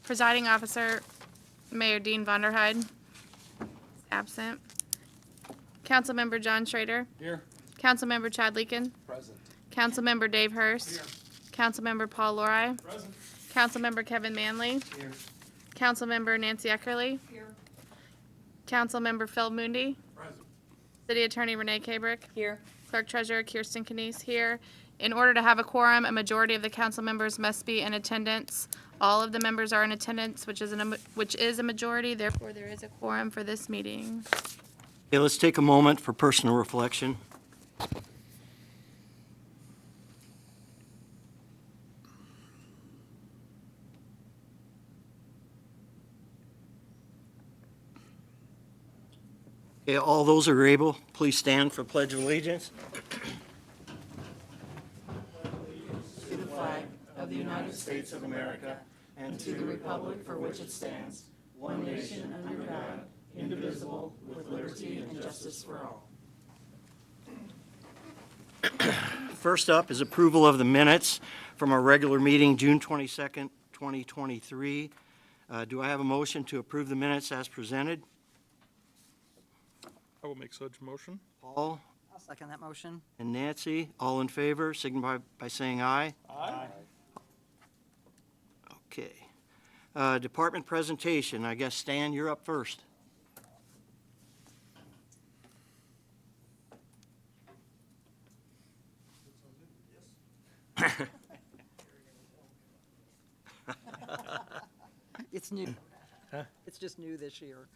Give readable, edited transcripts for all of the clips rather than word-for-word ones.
Presiding officer, Mayor Dean Vonderhyde. Absent. Councilmember John Schrader. Here. Councilmember Chad Leakin. Present. Councilmember Dave Hurst. Here. Councilmember Paul Lori. Present. Councilmember Kevin Manley. Here. Councilmember Nancy Eckerly. Here. Councilmember Phil Mundi. Present. City Attorney Renee Kabrick. Here. Clerk Treasurer Kirsten Knies here. In order to have a quorum, a majority of the council members must be in attendance. All of the members are in attendance, which is a majority. Therefore, there is a quorum for this meeting. Okay, let's take a moment for personal reflection. Okay, all those who are able, please stand for Pledge of Allegiance. To the flag of the United States of America and to the republic for which it stands, one nation under God, indivisible, with liberty and justice for all. First up is approval of the minutes from our regular meeting, June 22nd, 2023. Do I have a motion to approve the minutes as presented? I will make such motion. Paul I'll second that motion. and Nancy, all in favor, signify by saying aye. Aye. Okay. Department presentation, I guess Stan, you're up first. It's new. It's just new this year.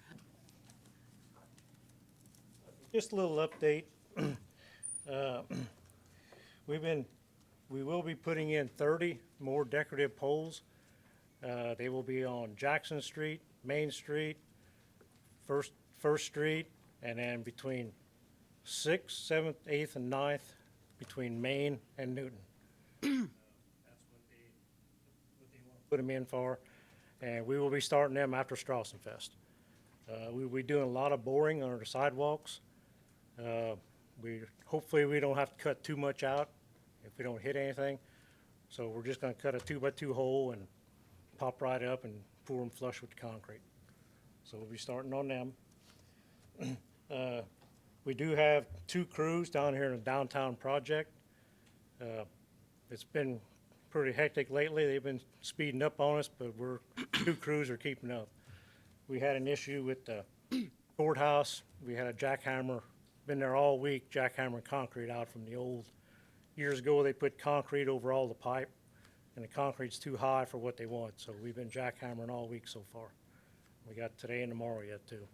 Just a little update. We will be putting in 30 more decorative poles. They will be on Jackson Street, Main Street, First Street, and then between 6th, 7th, 8th, and 9th between Main and Newton. That's what they want to put them in for, and we will be starting them after Strassenfest. We will be doing a lot of boring on the sidewalks. Hopefully we don't have to cut too much out if we don't hit anything. So we're just gonna cut a 2x2 hole and pop right up and pour them flush with the concrete. So we'll be starting on them. We do have 2 crews down here in the downtown project. It's been pretty hectic lately. They've been speeding up on us, but 2 crews are keeping up. We had an issue with the courthouse. We had a jackhammer, been there all week, jackhammering concrete out from the old. Years ago, they put concrete over all the pipe, and the concrete's too high for what they want, so we've been jackhammering all week so far. We got today and tomorrow yet, too.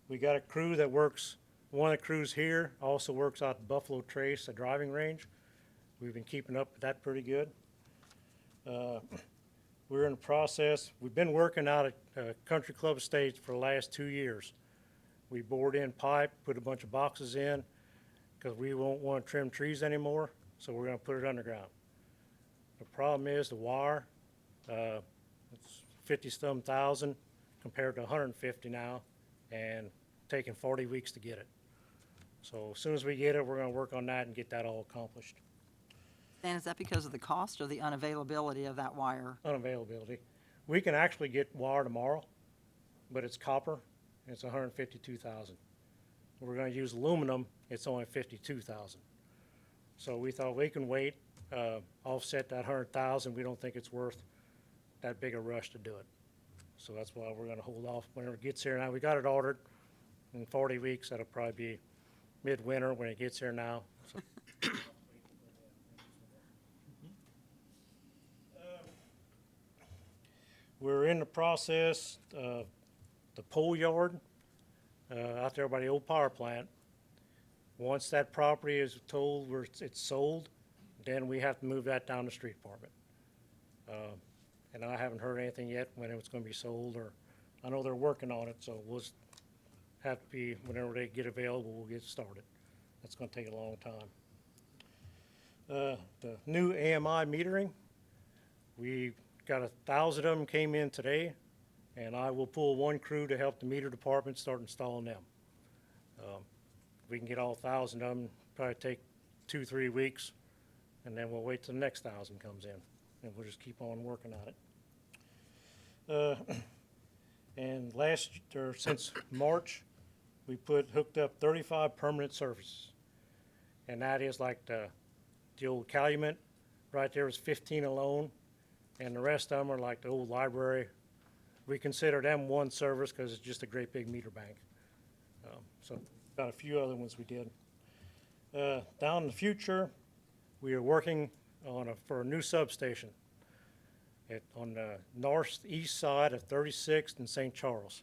We got a crew that works, one of the crews here also works out at Buffalo Trace, a driving range. We've been keeping up with that pretty good. We're in the process, we've been working out at Country Club Estates for the last 2 years. We bored in pipe, put a bunch of boxes in, because we won't want to trim trees anymore, so we're going to put it underground. The problem is the wire, it's 50-some thousand compared to 150 now, and taking 40 weeks to get it. So as soon as we get it, we're going to work on that and get that all accomplished. Dan, is that because of the cost or the unavailability of that wire? Unavailability. We can actually get wire tomorrow, but it's copper, and it's 152,000. We're going to use aluminum, it's only 52,000. So we thought we can wait, offset that 100,000. We don't think it's worth that big a rush to do it. So that's why we're going to hold off whenever it gets here. Now, we got it ordered in 40 weeks. That'll probably be midwinter when it gets here now. So. We're in the process of the pole yard out there by the old power plant. Once that property is told where it's sold, then we have to move that down to street department. And I haven't heard anything yet when it's going to be sold, or I know they're working on it, so we'll have to be, whenever they get available, we'll get started. That's going to take a long time. The new AMI metering, we got 1,000 of them came in today, and I will pull 1 crew to help the meter department start installing them. We can get all 1,000 of them, probably take 2-3 weeks, and then we'll wait till the next 1,000 comes in, and we'll just keep on working on it. And since March, we hooked up 35 permanent services. And that is like the old Calumet, right there was 15 alone, and the rest of them are like the old library. We consider them one service because it's just a great big meter bank. So got a few other ones we did. Down in the future, we are working for a new substation on the northeast side of 36th and St. Charles.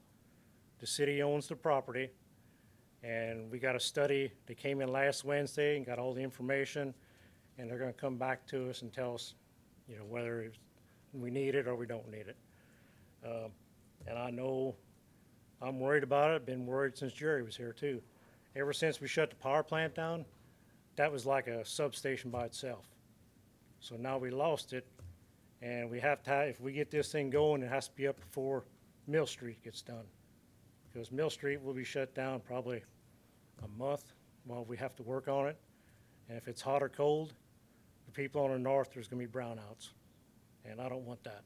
The city owns the property, and we got a study. They came in last Wednesday and got all the information, and they're going to come back to us and tell us, whether we need it or we don't need it. And I know I'm worried about it. Been worried since Jerry was here too. Ever since we shut the power plant down, that was like a substation by itself. So now we lost it, and we have to, if we get this thing going, it has to be up before Mill Street gets done. Because Mill Street will be shut down probably a month while we have to work on it. And if it's hot or cold, the people on the north, there's gonna be brownouts. And I don't want that.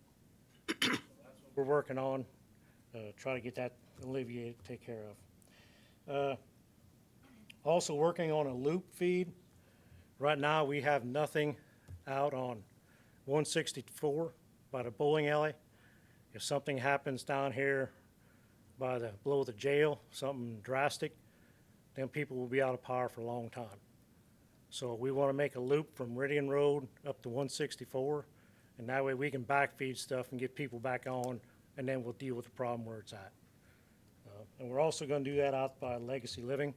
So that's what we're working on, try to get that alleviated, take care of. Also working on a loop feed. Right now, we have nothing out on 164 by the bowling alley. If something happens down here below the jail, something drastic, then people will be out of power for a long time. So we want to make a loop from Meridian Road up to 164, and that way we can backfeed stuff and get people back on, and then we'll deal with the problem where it's at. And we're also going to do that out by Legacy Living.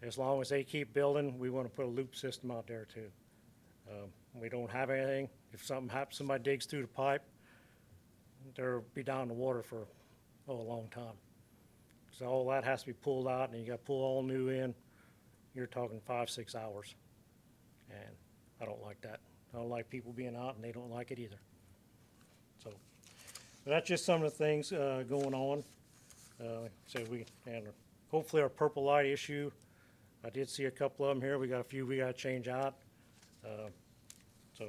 As long as they keep building, we want to put a loop system out there too. We don't have anything. If something happens, somebody digs through the pipe, they'll be down in the water for a long time. So all that has to be pulled out, and you got to pull all new in. You're talking 5-6 hours, and I don't like that. I don't like people being out, and they don't like it either. So but that's just some of the things going on. So and hopefully our purple light issue. I did see a couple of them here. We got a few we got to change out. So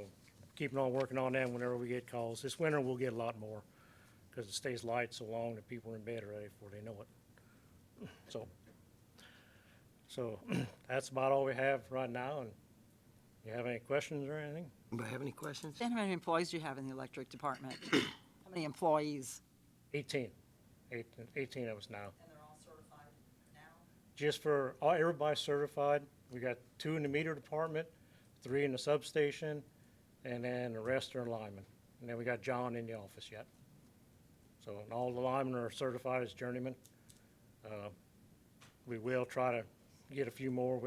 keeping on working on them whenever we get calls. This winter we'll get a lot more because it stays light so long that people are in bed already before they know it. So that's about all we have right now. And you have any questions or anything? Anybody have any questions? Dan, how many employees do you have in the electric department? How many employees? 18 of us now. And they're all certified now? Just for everybody certified. We got 2 in the meter department, 3 in the substation, and then the rest are linemen. And then we got John in the office yet. So and all the linemen are certified as journeymen. We will try to get a few more.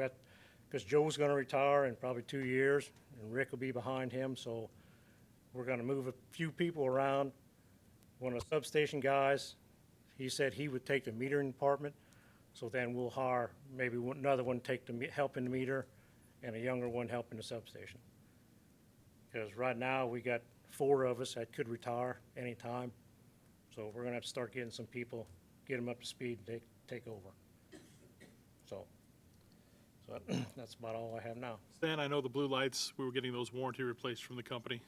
Because Joe's going to retire in probably 2 years, and Rick will be behind him. So we're going to move a few people around. One of the substation guys, he said he would take the metering department. So then we'll hire maybe another one take help in the meter, and a younger one helping the substation. Because right now we got 4 of us that could retire anytime. So we're gonna have to start getting some people, get them up to speed and take over. So that's about all I have now. Stan, I know the blue lights, we were getting those warranty replaced from the company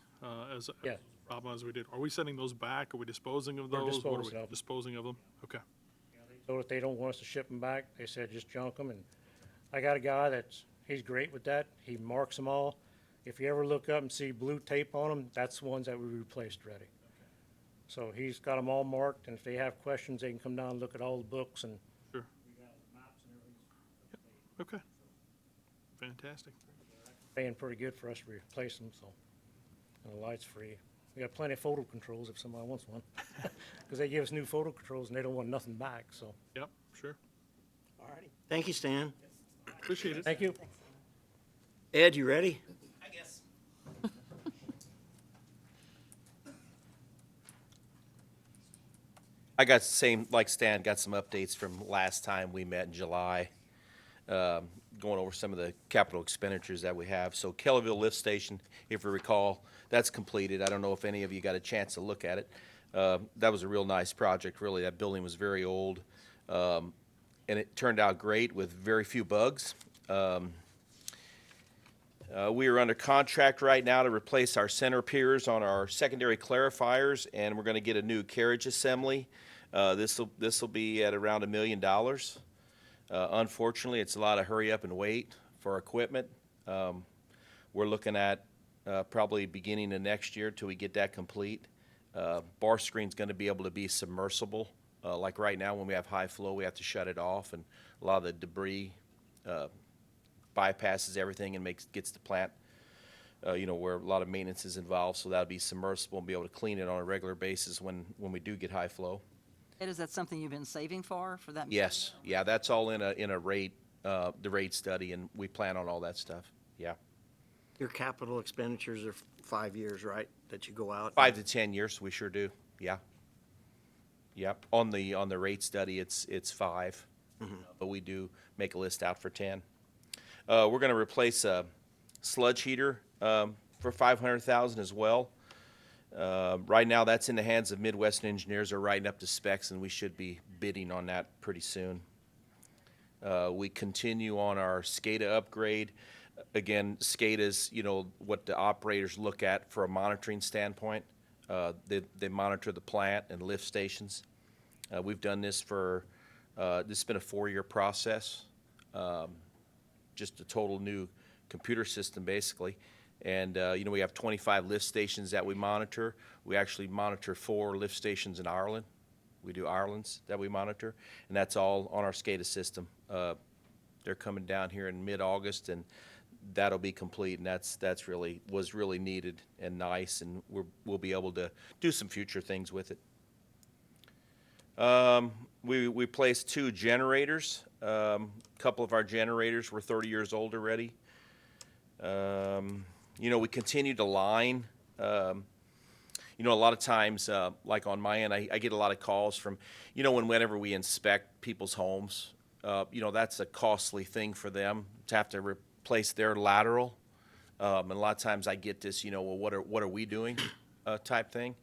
as a Yeah. problem as we did. Are we sending those back? Are we disposing of We're those? What are disposing we- of them. Disposing of them? Okay. So if they don't want us to ship them back, they said just junk them. And I got a guy he's great with that. He marks them all. If you ever look up and see blue tape on them, that's the ones that we replaced already. So he's got them all marked, and if they have questions, they can come down and look at all the books and. Sure. We got maps and everything. Okay. Fantastic. Paying pretty good for us to replace them, so. And the light's free. We got plenty of photo controls if somebody wants one. Because they give us new photo controls and they don't want nothing back, so. Yep, sure. All righty. Thank you, Stan. Appreciate it. Thank you. Ed, you ready? I guess. I got same, like Stan, got some updates from last time we met in July, going over some of the capital expenditures that we have. So Kellyville Lift Station, if you recall, that's completed. I don't know if any of you got a chance to look at it. That was a real nice project, really. That building was very old, and it turned out great with very few bugs. We are under contract right now to replace our center piers on our secondary clarifiers, and we're going to get a new carriage assembly. This will be at around $1 million. Unfortunately, it's a lot of hurry up and wait for equipment. We're looking at probably beginning of next year till we get that complete. Bar screen's going to be able to be submersible. Like right now, when we have high flow, we have to shut it off, and a lot of the debris bypasses everything and gets the plant, where a lot of maintenance is involved. So that'll be submersible and be able to clean it on a regular basis when we do get high flow. Ed, is that something you've been saving for that? Yes, yeah, that's all in a rate, the rate study, and we plan on all that stuff. Yeah, Your capital expenditures are 5 years, right, that you go out? 5 to 10 years, we sure do. Yeah. Yep. On the rate study, it's 5, but we do make a list out for 10. We're going to replace a sludge heater for $500,000 as well. Right now, that's in the hands of Midwestern engineers. Are writing up the specs, and we should be bidding on that pretty soon. We continue on our SCADA upgrade. Again, SCADA is, what the operators look at for a monitoring standpoint. They monitor the plant and lift stations. We've done this this has been a 4-year process. Just a total new computer system, basically. And, we have 25 lift stations that we monitor. We actually monitor 4 lift stations in Ireland. We do Ireland's that we monitor, and that's all on our SCADA system. They're coming down here in mid-August, and that'll be complete, and that's was really needed and nice, and we'll be able to do some future things with it. We placed 2 generators. A couple of our generators were 30 years old already. We continue to line. A lot of times, like on my end, I get a lot of calls from, whenever we inspect people's homes, that's a costly thing for them to have to replace their lateral. And a lot of times I get this, well, what are we doing type thing.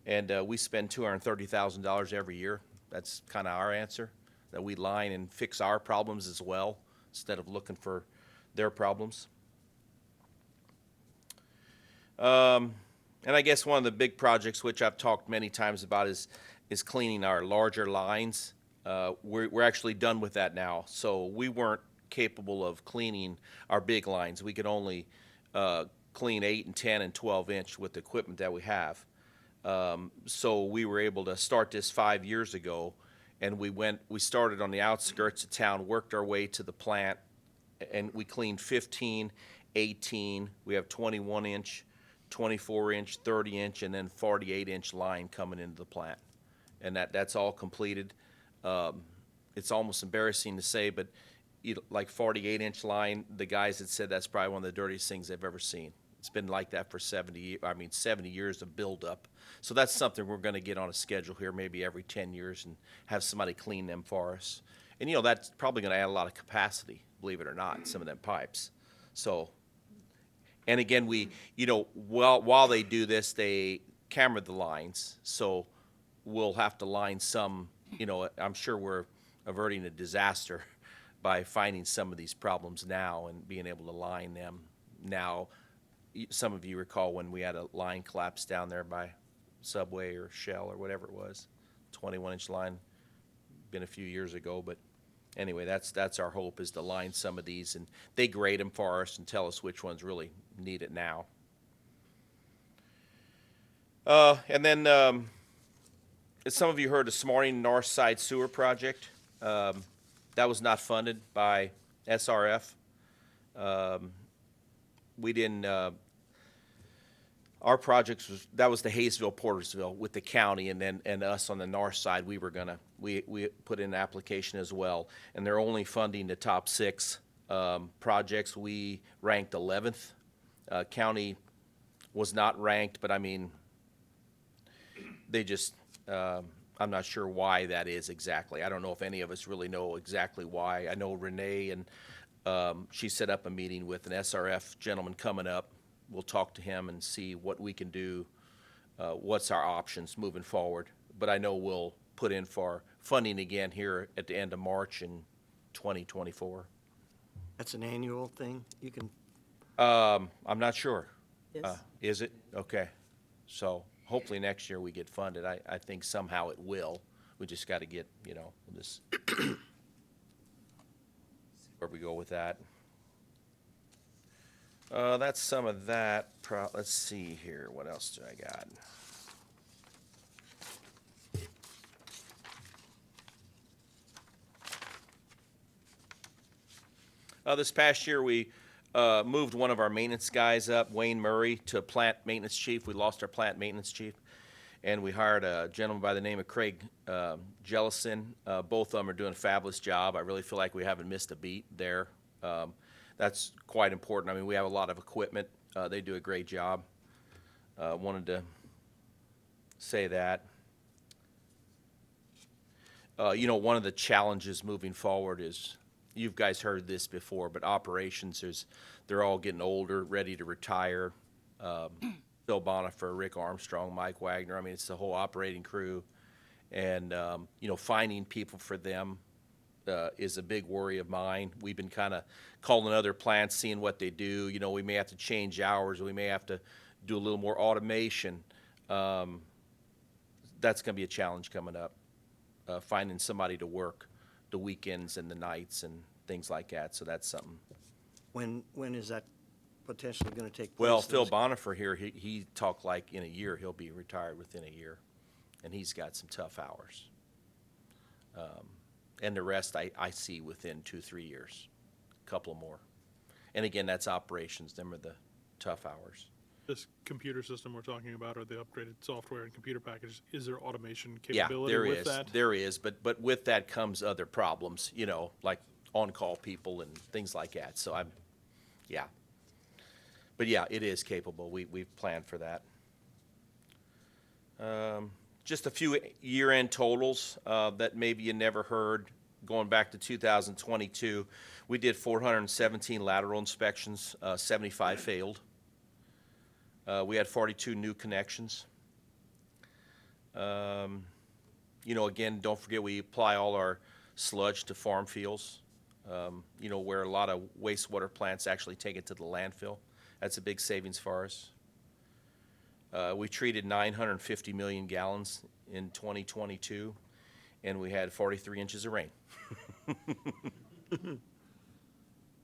And we spend $230,000 every year. That's kind of our answer, that we line and fix our problems as well instead of looking for their problems. And I guess one of the big projects, which I've talked many times about, is cleaning our larger lines. We're actually done with that now. So we weren't capable of cleaning our big lines. We could only clean 8 and 10 and 12 inch with the equipment that we have. So we were able to start this 5 years ago, and we started on the outskirts of town, worked our way to the plant, and we cleaned 15, 18. We have 21 inch, 24 inch, 30 inch, and then 48 inch line coming into the plant. And that's all completed. It's almost embarrassing to say, but like 48 inch line, the guys had said that's probably one of the dirtiest things they've ever seen. It's been like that for 70 years of buildup. So that's something we're going to get on a schedule here, maybe every 10 years, and have somebody clean them for us. And, that's probably going to add a lot of capacity, believe it or not, some of them pipes. So, and again, while they do this, they camera the lines. So we'll have to line some, I'm sure we're averting a disaster by finding some of these problems now and being able to line them now. Some of you recall when we had a line collapse down there by Subway or Shell or whatever it was, 21-inch line, been a few years ago. But anyway, that's our hope, is to line some of these, and they grade them for us and tell us which ones really need it now. And then, as some of you heard this morning, North Side Sewer Project, that was not funded by SRF. We didn't, our projects that was the Hayesville, Portersville with the county, and us on the north side, we put in an application as well, and they're only funding the top 6 projects. We ranked 11th. County was not ranked, but they just, I'm not sure why that is exactly. I don't know if any of us really know exactly why. I know Renee, and she set up a meeting with an SRF gentleman coming up. We'll talk to him and see what we can do, what's our options moving forward. But I know we'll put in for funding again here at the end of March in 2024. That's an annual thing? I'm not sure. Yes. Is it? Okay. So hopefully next year we get funded. I think somehow it will. We just got to get, this, see where we go with that. That's some of that. Let's see here. What else do I got? This past year, we moved one of our maintenance guys up, Wayne Murray, to plant maintenance chief. We lost our plant maintenance chief, and we hired a gentleman by the name of Craig Jellison. Both of them are doing a fabulous job. I really feel like we haven't missed a beat there. That's quite important. I mean, we have a lot of equipment. They do a great job. Wanted to say that. One of the challenges moving forward is, you've guys heard this before, but operations they're all getting older, ready to retire. Bill Bonifer, Rick Armstrong, Mike Wagner. I mean, it's the whole operating crew. And, finding people for them is a big worry of mine. We've been kind of calling other plants, seeing what they do. We may have to change hours. We may have to do a little more automation. That's going to be a challenge coming up, finding somebody to work the weekends and the nights and things like that. So that's something. When is that potentially going to take place? Well, Phil Bonifer here, he talked like in a year he'll be retired within a year, and he's got some tough hours. And the rest I see within 2-3 years, a couple more. And again, that's operations. Them are the tough hours. This computer system we're talking about, or the upgraded software and computer package, is there automation Yeah, capability there with is. that? There is, but with that comes other problems, like on-call people and things like that. So yeah. But yeah, it is capable. We've planned for that. Just a few year-end totals that maybe you never heard. Going back to 2022, we did 417 lateral inspections, 75 failed. We had 42 new connections. Again, don't forget we apply all our sludge to farm fields, where a lot of wastewater plants actually take it to the landfill. That's a big savings for us. We treated 950 million gallons in 2022, and we had 43 inches of rain. And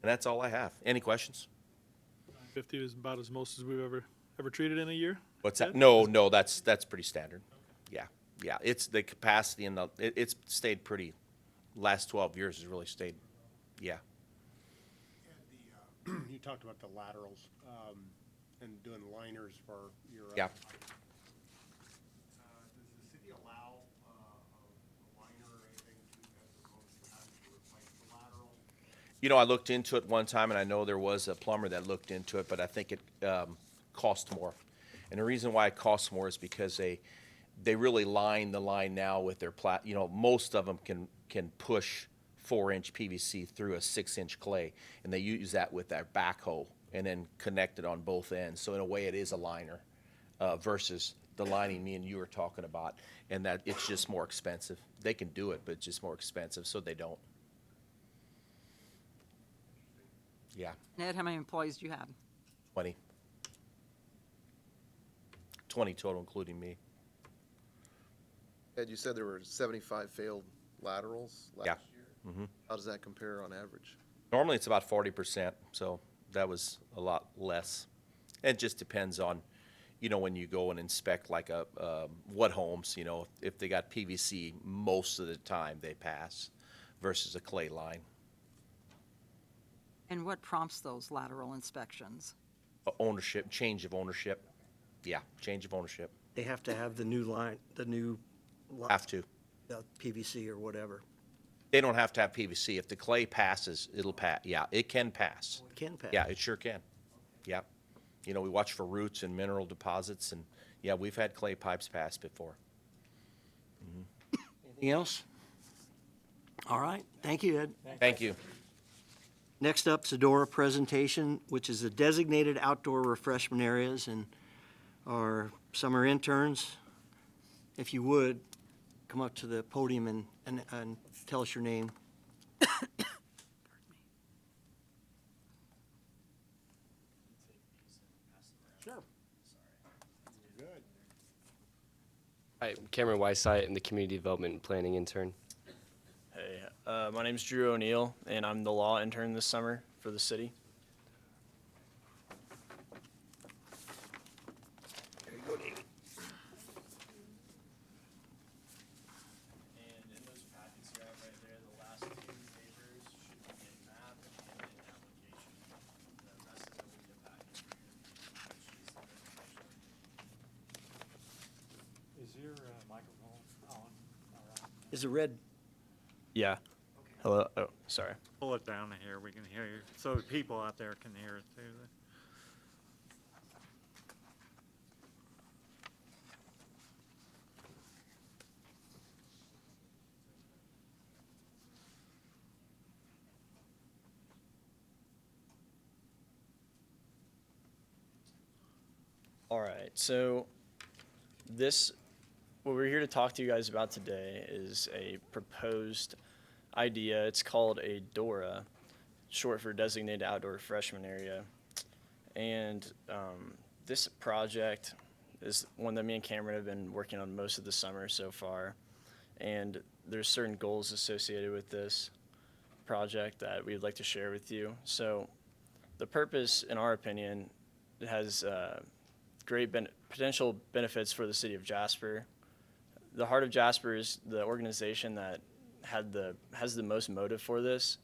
that's all I have. Any questions? 50 is about as most as we've ever treated in a year? What's that? Yeah. No, that's pretty standard. Yeah. It's the capacity and it's stayed pretty. Last 12 years has really stayed. Yeah. And you talked about the laterals and doing liners for your. Yeah. Does the city allow a liner or anything as opposed to having to replace the lateral? I looked into it one time, and I know there was a plumber that looked into it, but I think it cost more. And the reason why it costs more is because they really line the line now with their most of them can push 4-inch PVC through a 6-inch clay, and they use that with their backhoe and then connect it on both ends. So in a way, it is a liner versus the lining me and you were talking about, and that it's just more expensive. They can do it, but it's just more expensive, so they don't. Yeah, Ned, how many employees do you have? 20. 20 total, including me. Ed, you said there were 75 failed laterals last Yeah. year? Mm-hmm. How does that compare on average? Normally, it's about 40%, so that was a lot less. It just depends on, when you go and inspect like what homes, if they got PVC, most of the time they pass versus a clay line. And what prompts those lateral inspections? Ownership, change of ownership. Yeah, change of ownership. They have to have the new line, Have to. PVC or whatever. They don't have to have PVC. If the clay passes, it'll pass. Yeah, it can pass. It can pass. Yeah, it sure can. Yeah. We watch for roots and mineral deposits, and yeah, we've had clay pipes pass before. Anything else? All right, thank you, Ed. Thank you. Next up, Sedora presentation, which is the designated outdoor refreshment areas, and our summer interns, if you would, come up to the podium and tell us your name. Hi, I'm Cameron Wysite. I'm the Community Development and Planning intern. Hey, my name's Drew O'Neill, and I'm the law intern this summer for the city. And in those packets you have right there, the last two papers should be a map and an application. The rest of it will be a packet for you, which is the resolution. Is your microphone on? All right. Is it red? Yeah. Hello. Oh, sorry. Pull it down here, we can hear you, so the people out there can hear it too. All right, so what we're here to talk to you guys about today is a proposed idea. It's called a DORA, short for Designated Outdoor Refreshment Area. And this project is one that me and Cameron have been working on most of the summer so far. And there's certain goals associated with this project that we'd like to share with you. So the purpose, in our opinion, has great potential benefits for the city of Jasper. The Heart of Jasper is the organization that has the most motive for this,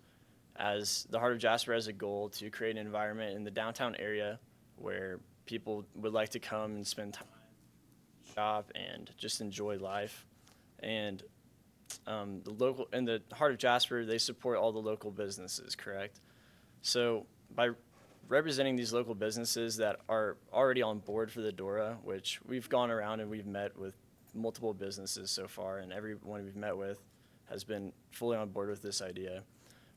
as the Heart of Jasper has a goal to create an environment in the downtown area where people would like to come and spend time, shop, and just enjoy life. And the Heart of Jasper, they support all the local businesses, correct? So by representing these local businesses that are already on board for the DORA, which we've gone around and we've met with multiple businesses so far, and everyone we've met with has been fully on board with this idea.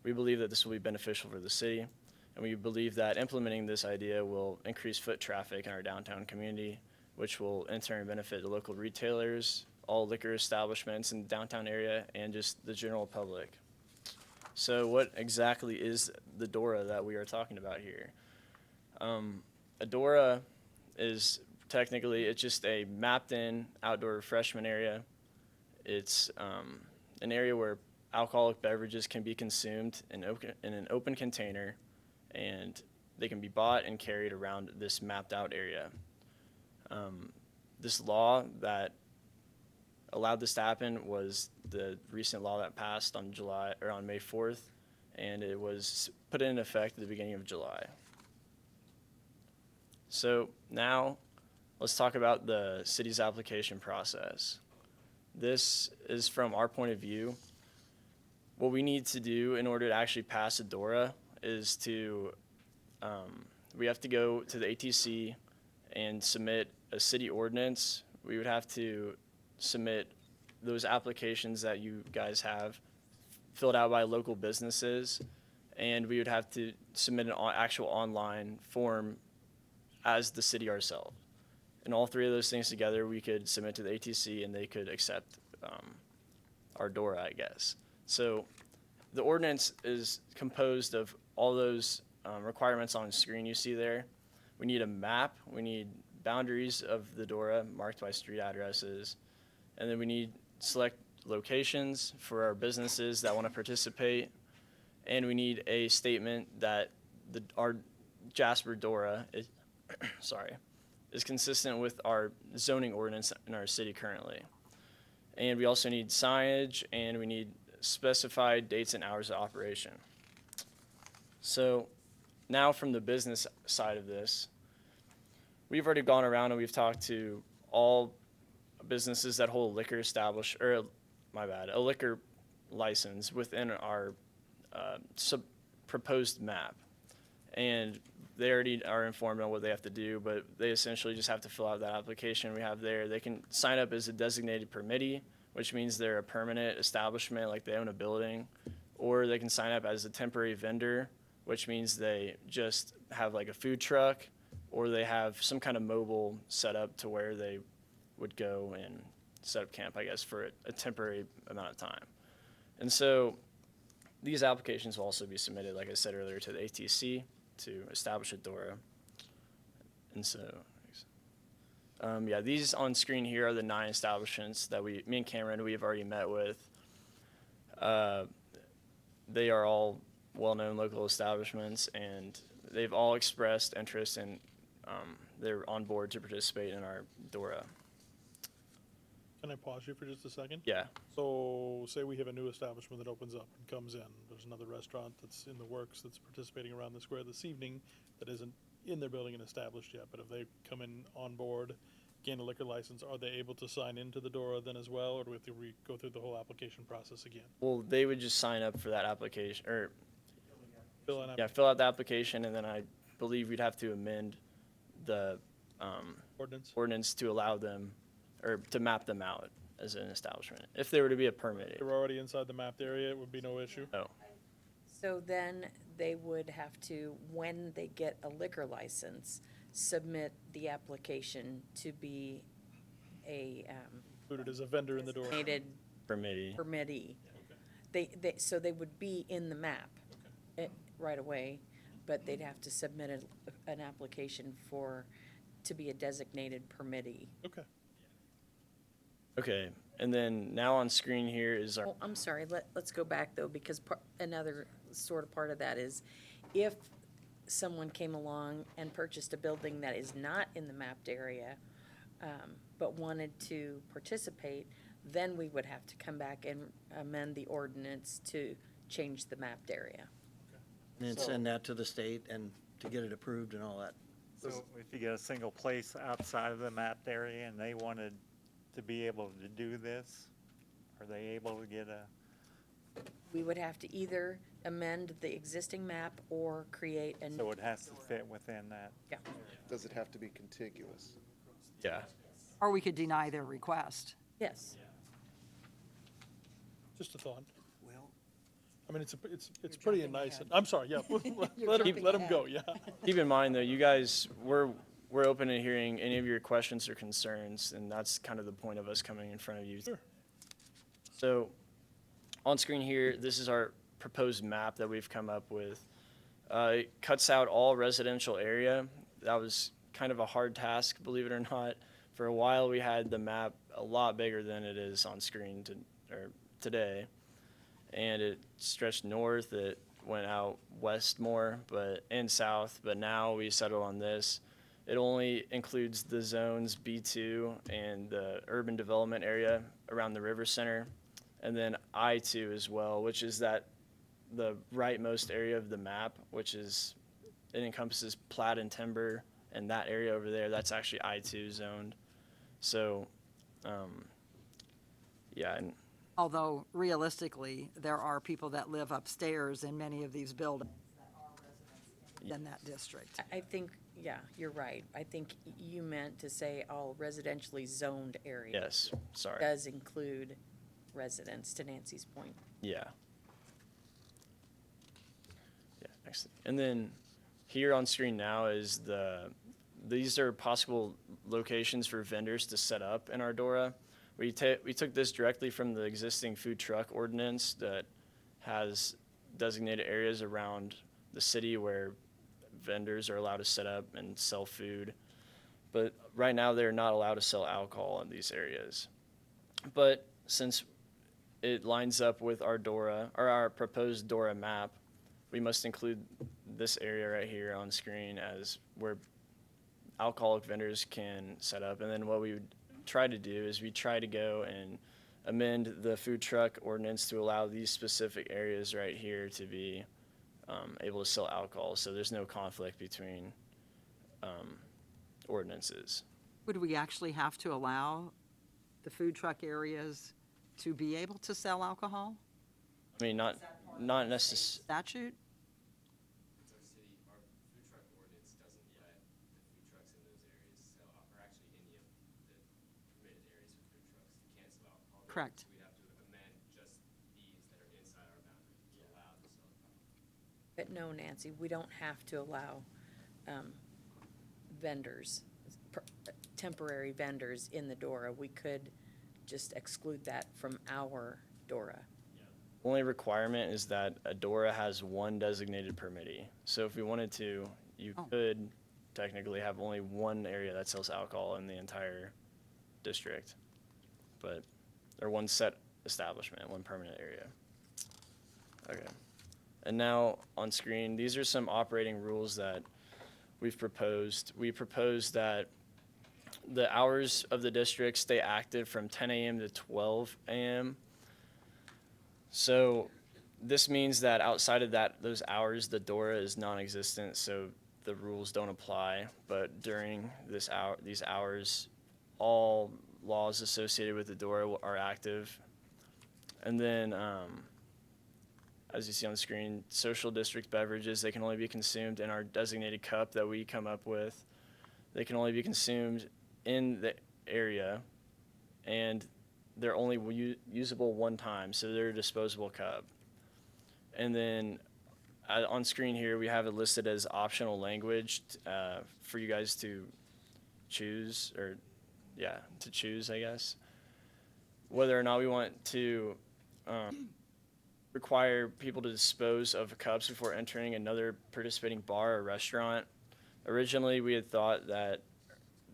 We believe that this will be beneficial for the city, and we believe that implementing this idea will increase foot traffic in our downtown community, which will in turn benefit the local retailers, all liquor establishments in the downtown area, and just the general public. So what exactly is the DORA that we are talking about here? A DORA is it's just a mapped-in outdoor refreshment area. It's an area where alcoholic beverages can be consumed in an open container, and they can be bought and carried around this mapped-out area. This law that allowed this to happen was the recent law that passed on May 4th, and it was put in effect at the beginning of July. So now let's talk about the city's application process. This is from our point of view. What we need to do in order to actually pass a DORA is we have to go to the ATC and submit a city ordinance. We would have to submit those applications that you guys have filled out by local businesses, and we would have to submit an actual online form as the city ourselves. And all three of those things together, we could submit to the ATC, and they could accept our DORA, I guess. So the ordinance is composed of all those requirements on the screen you see there. We need a map. We need boundaries of the DORA marked by street addresses. And then we need select locations for our businesses that want to participate. And we need a statement that our Jasper DORA is consistent with our zoning ordinance in our city currently. And we also need signage, and we need specified dates and hours of operation. So now from the business side of this, we've already gone around and we've talked to all businesses that hold a liquor license within our proposed map. And they already are informed on what they have to do, but they essentially just have to fill out that application we have there. They can sign up as a designated permittee, which means they're a permanent establishment, like they own a building, or they can sign up as a temporary vendor, which means they just have like a food truck, or they have some kind of mobile setup to where they would go and set up camp, I guess, for a temporary amount of time. And so these applications will also be submitted, like I said earlier, to the ATC to establish a DORA. And so, Yeah, these on screen here are the 9 establishments that me and Cameron, we have already met with. They are all well-known local establishments, and they've all expressed interest in, they're on board to participate in our DORA. Can I pause you for just a second? Yeah. So say we have a new establishment that opens up and comes in. There's another restaurant that's in the works that's participating around the square this evening that isn't in their building and established yet. But if they come in on board, gain a liquor license, are they able to sign into the DORA then as well? Or do we have to go through the whole application process again? Well, they would just sign up for that application, or, Fill in yeah, fill out the application, and then I believe we'd have to amend the ordinance? ordinance to allow them, or to map them out as an establishment, if they were to be a permit. They're already inside the mapped area, it would be no issue? No. So then they would have to, when they get a liquor license, submit the application to be a Included as a vendor in the DORA? designated Permittee. permittee. So they would be in the map right away, but they'd have to submit an application to be a designated permittee. Okay. Okay, and then now on screen here is our, Oh, I'm sorry, let's go back though, because another sort of part of that is if someone came along and purchased a building that is not in the mapped area, but wanted to participate, then we would have to come back and amend the ordinance to change the mapped area. And then send that to the state and to get it approved and all that. So if you get a single place outside of the mapped area and they wanted to be able to do this, are they able to get a, We would have to either amend the existing map or create a so it has to fit within that? yeah. Does it have to be contiguous? yeah. Or we could deny their request. Yes. Just a thought. Well, I mean, it's pretty nice. I'm sorry, yeah. Let him go, yeah. Keep in mind, though, you guys, we're open to hearing any of your questions or concerns, and that's kind of the point of us coming in front of you. Sure. So, on screen here, this is our proposed map that we've come up with. It cuts out all residential area. That was kind of a hard task, believe it or not. For a while, we had the map a lot bigger than it is on screen today, and it stretched north. It went out west more, and south. But now we settled on this. It only includes the zones B2 and the urban development area around the river center, and then I2 as well, which is the rightmost area of the map, it encompasses Platt and Timber, and that area over there, that's actually I2 zoned. So, yeah, and Although realistically, there are people that live upstairs in many of these buildings that are residents in that district. I think, yeah, you're right. I think you meant to say all residentially zoned areas. yes, sorry. Does include residents, to Nancy's point. Yeah. Yeah, excellent. And then here on screen now is these are possible locations for vendors to set up in our DORA. We took this directly from the existing food truck ordinance that has designated areas around the city where vendors are allowed to set up and sell food. But right now, they're not allowed to sell alcohol in these areas. But since it lines up with our DORA, or our proposed DORA map, we must include this area right here on screen as where alcoholic vendors can set up. And then what we would try to do is we try to go and amend the food truck ordinance to allow these specific areas right here to be able to sell alcohol. So there's no conflict between ordinances. Would we actually have to allow the food truck areas to be able to sell alcohol? I mean, not necessarily. Statute? It's our city, our food truck ordinance doesn't let the food trucks in those areas sell, or actually any of the permitted areas for food trucks. You can't sell alcohol. there, Correct. so we'd have to amend just these that are inside our boundaries to allow the sell alcohol. But no, Nancy, we don't have to allow vendors, temporary vendors in the DORA. We could just exclude that from our DORA. Only requirement is that a DORA has one designated permittee. So if we wanted to, you Oh. could technically have only one area that sells alcohol in the entire district, or one set establishment, one permanent area. Okay. And now on screen, these are some operating rules that we've proposed. We propose that the hours of the district stay active from 10 a.m. to 12 a.m. So this means that outside of those hours, the DORA is non-existent, so the rules don't apply. But during these hours, all laws associated with the DORA are active. And then, as you see on the screen, social district beverages, they can only be consumed in our designated cup that we come up with. They can only be consumed in the area, and they're only usable one time, so they're a disposable cup. And then on screen here, we have it listed as optional language for you guys to choose, I guess, whether or not we want to require people to dispose of cups before entering another participating bar or restaurant. Originally, we had thought that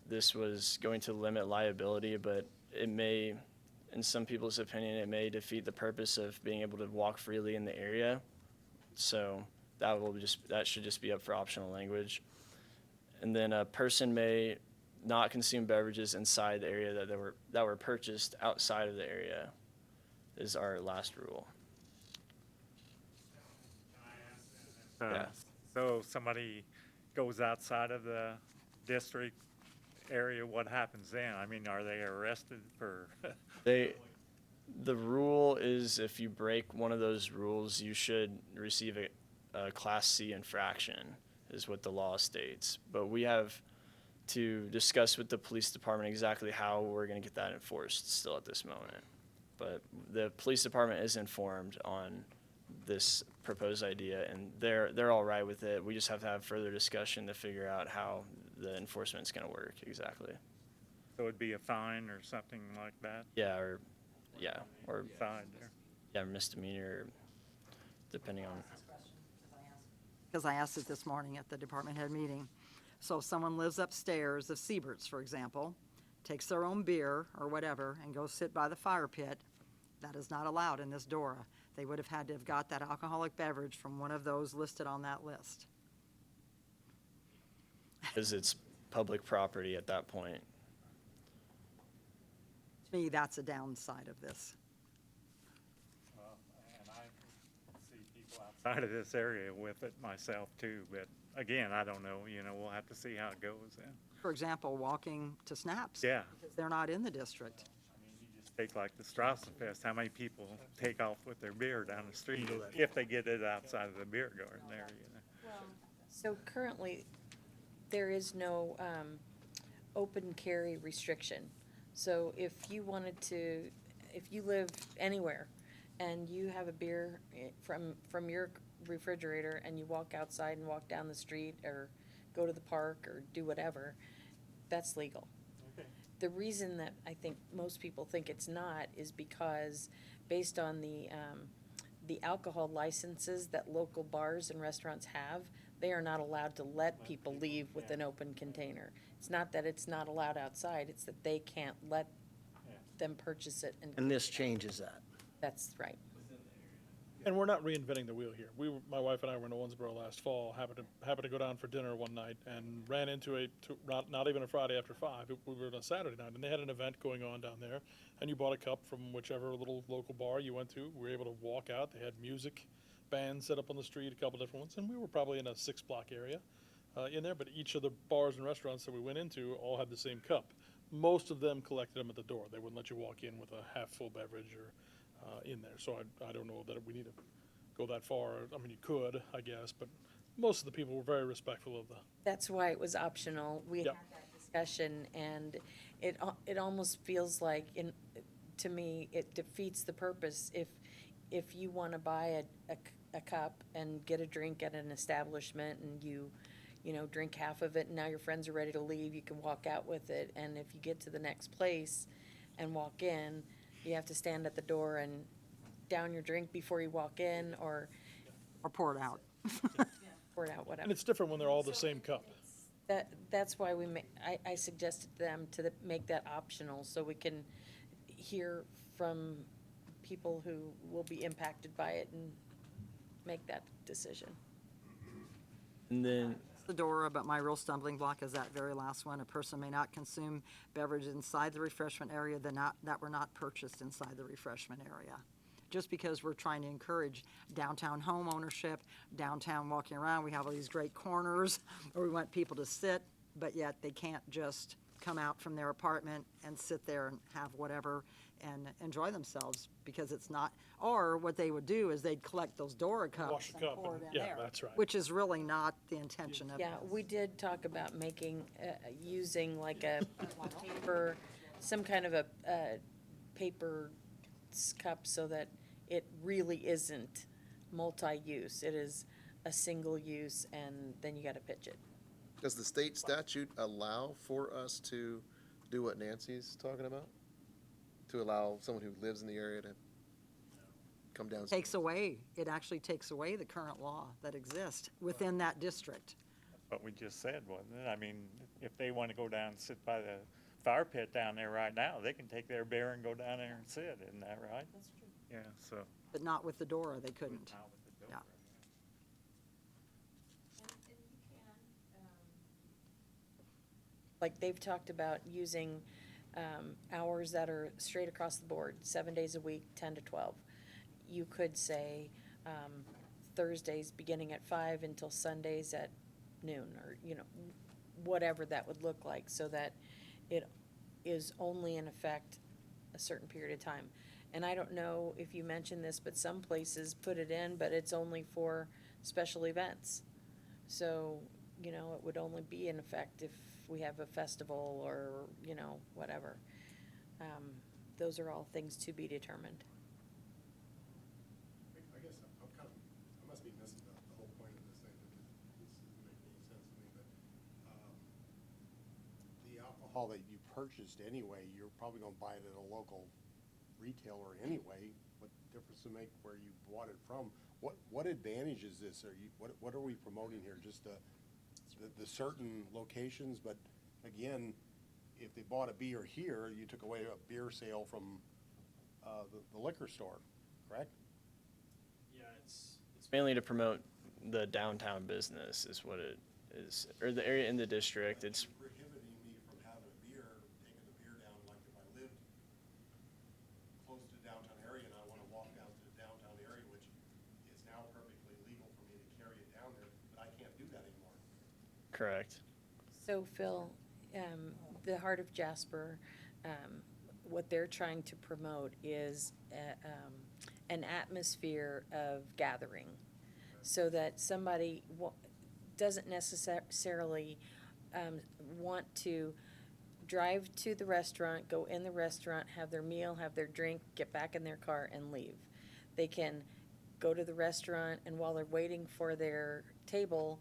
this was going to limit liability, but it may, in some people's opinion, it may defeat the purpose of being able to walk freely in the area. So that should just be up for optional language. And then a person may not consume beverages inside the area that were purchased outside of the area is our last rule. Yeah. So if somebody goes outside of the district area, what happens then? I mean, are they arrested for? The rule is if you break one of those rules, you should receive a Class C infraction, is what the law states. But we have to discuss with the police department exactly how we're going to get that enforced still at this moment. But the police department is informed on this proposed idea, and they're all right with it. We just have to have further discussion to figure out how the enforcement's going to work exactly. So it'd be a fine or something like that? Or Fine there. yeah, misdemeanor, depending on. Because I asked it this morning at the department head meeting. So if someone lives upstairs of Siebert's, for example, takes their own beer or whatever and goes sit by the fire pit, that is not allowed in this DORA. They would have had to have got that alcoholic beverage from one of those listed on that list. Because it's public property at that point. To me, that's a downside of this. And I see people outside of this area with it myself too, but again, I don't know, we'll have to see how it goes then. For example, walking to Snaps. Yeah. Because they're not in the district. Take like the Strassenfest, how many people take off with their beer down the street if they get it outside of the beer garden there, So currently, there is no open carry restriction. So if you live anywhere and you have a beer from your refrigerator and you walk outside and walk down the street or go to the park or do whatever, that's legal. The reason that I think most people think it's not is because based on the alcohol licenses that local bars and restaurants have, they are not allowed to let people leave with an open container. It's not that it's not allowed outside, it's that they can't let them purchase it. And this changes that. That's right. And we're not reinventing the wheel here. My wife and I were in Owensboro last fall, happened to go down for dinner one night and ran into not even a Friday after 5. We were on a Saturday night, and they had an event going on down there, and you bought a cup from whichever little local bar you went to. We were able to walk out. They had music bands set up on the street, a couple different ones, and we were probably in a 6-block area in there, but each of the bars and restaurants that we went into all had the same cup. Most of them collected them at the door. They wouldn't let you walk in with a half-full beverage or in there. So I don't know that we need to go that far. I mean, you could, I guess, but most of the people were very respectful of the. That's why it was optional. We had that discussion, and it almost feels like, to me, it defeats the purpose. If you want to buy a cup and get a drink at an establishment and you drink half of it and now your friends are ready to leave, you can walk out with it. And if you get to the next place and walk in, you have to stand at the door and down your drink before you walk in or Or pour it out. pour it out, whatever. And it's different when they're all the same cup. That's why I suggested to them to make that optional, so we can hear from people who will be impacted by it and make that decision. And then, Sedora, but my real stumbling block is that very last one. A person may not consume beverages inside the refreshment area that were not purchased inside the refreshment area. Just because we're trying to encourage downtown home ownership, downtown walking around, we have all these great corners where we want people to sit, but yet they can't just come out from their apartment and sit there and have whatever and enjoy themselves, because it's not, or what they would do is they'd collect those Dora cups Wash a and cup pour and- it in yeah, there, that's right. which is really not the intention of Yeah, we did talk about making, using like a paper, some kind of a paper cup, so that it really isn't multi-use. It is a single use, and then you gotta pitch it. Does the state statute allow for us to do what Nancy's talking about? To allow someone who lives in the area to come down? It actually takes away the current law that exists within that district. What we just said, wasn't it? I mean, if they want to go down and sit by the fire pit down there right now, they can take their beer and go down there and sit, isn't that right? That's true. Yeah, so. But not with the Dora, they couldn't. Not with the Yeah. Dora, Like they've talked about using hours that are straight across the board, 7 days a week, 10 to 12. You could say Thursdays beginning at 5 until Sundays at noon, or, whatever that would look like, so that it is only in effect a certain period of time. And I don't know if you mentioned this, but some places put it in, but it's only for special events. So, it would only be in effect if we have a festival or, whatever. Those are all things to be determined. I guess I'm kind of, I must be missing the whole point of this thing, because this doesn't make any sense to me, but, the alcohol that you purchased anyway, you're probably gonna buy it at a local retailer anyway. What difference to make where you bought it from? What advantage is this? What are we promoting here? Just the certain locations, but again, if they bought a beer here, you took away a beer sale from, the liquor store, correct? yeah, it's mainly to promote the downtown business is what it is, or the area in the district. It's Prohibiting me from having a beer, taking the beer down, like if I lived close to the downtown area and I wanna walk down to the downtown area, which is now perfectly legal for me to carry it down there, but I can't do that anymore. correct. So Phil, the Heart of Jasper, what they're trying to promote is an atmosphere of gathering, so that somebody doesn't necessarily want to drive to the restaurant, go in the restaurant, have their meal, have their drink, get back in their car and leave. They can go to the restaurant, and while they're waiting for their table,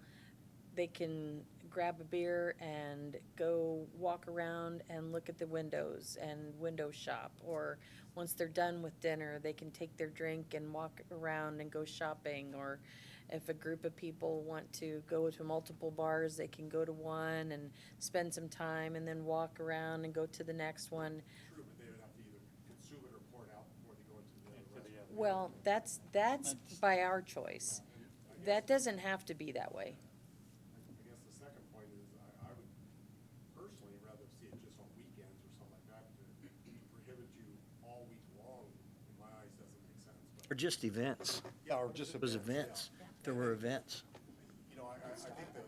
they can grab a beer and go walk around and look at the windows and window shop. Or once they're done with dinner, they can take their drink and walk around and go shopping. Or if a group of people want to go to multiple bars, they can go to one and spend some time and then walk around and go to the next one. True, but they would have to either consume it or pour it out before they go into the other restaurant. Well, that's by our choice. That doesn't have to be that way. I guess the second point is, I would personally rather see it just on weekends or something like that. To prohibit you all week long, in my eyes, doesn't make sense. Or just events. Yeah, or just It was events. There were events. You know, I think that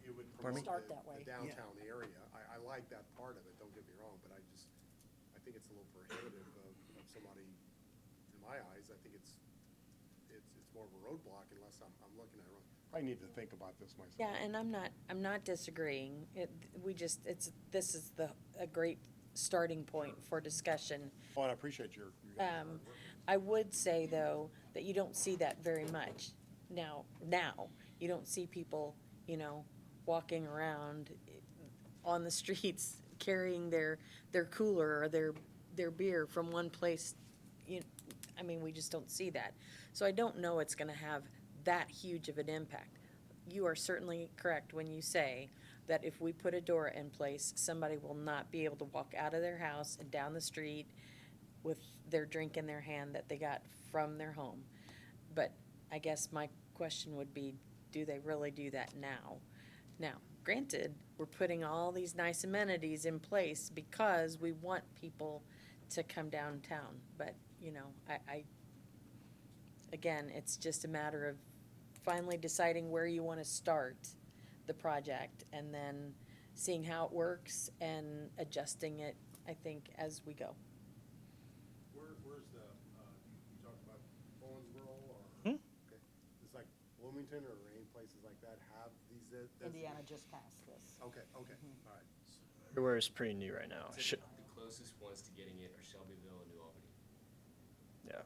it would Pardon me? promote Start that way. the downtown area. I like that part of it, don't get me wrong, but I think it's a little prohibitive of somebody, in my eyes. I think it's more of a roadblock unless I'm looking at it wrong. I need to think about this myself. Yeah, and I'm not disagreeing. This is a great starting point for discussion. Oh, and I appreciate your guys' hard work. I would say, though, that you don't see that very much. Now, you don't see people, walking around on the streets carrying their cooler or their beer from one place. We just don't see that. So I don't know it's gonna have that huge of an impact. You are certainly correct when you say, that if we put a door in place, somebody will not be able to walk out of their house and down the street with their drink in their hand that they got from their home. But I guess my question would be, do they really do that now? Now, granted, we're putting all these nice amenities in place because we want people to come downtown, but, you know, again, it's just a matter of finally deciding where you want to start the project and then seeing how it works and adjusting it, I think, as we go. Where's the, you talked about Owensboro or? Okay. It's like Bloomington or any places like that have these? Indiana just passed this. Okay, all right. Everywhere is pretty new right now. The closest ones to getting it are Shelbyville and New Albany. Yeah.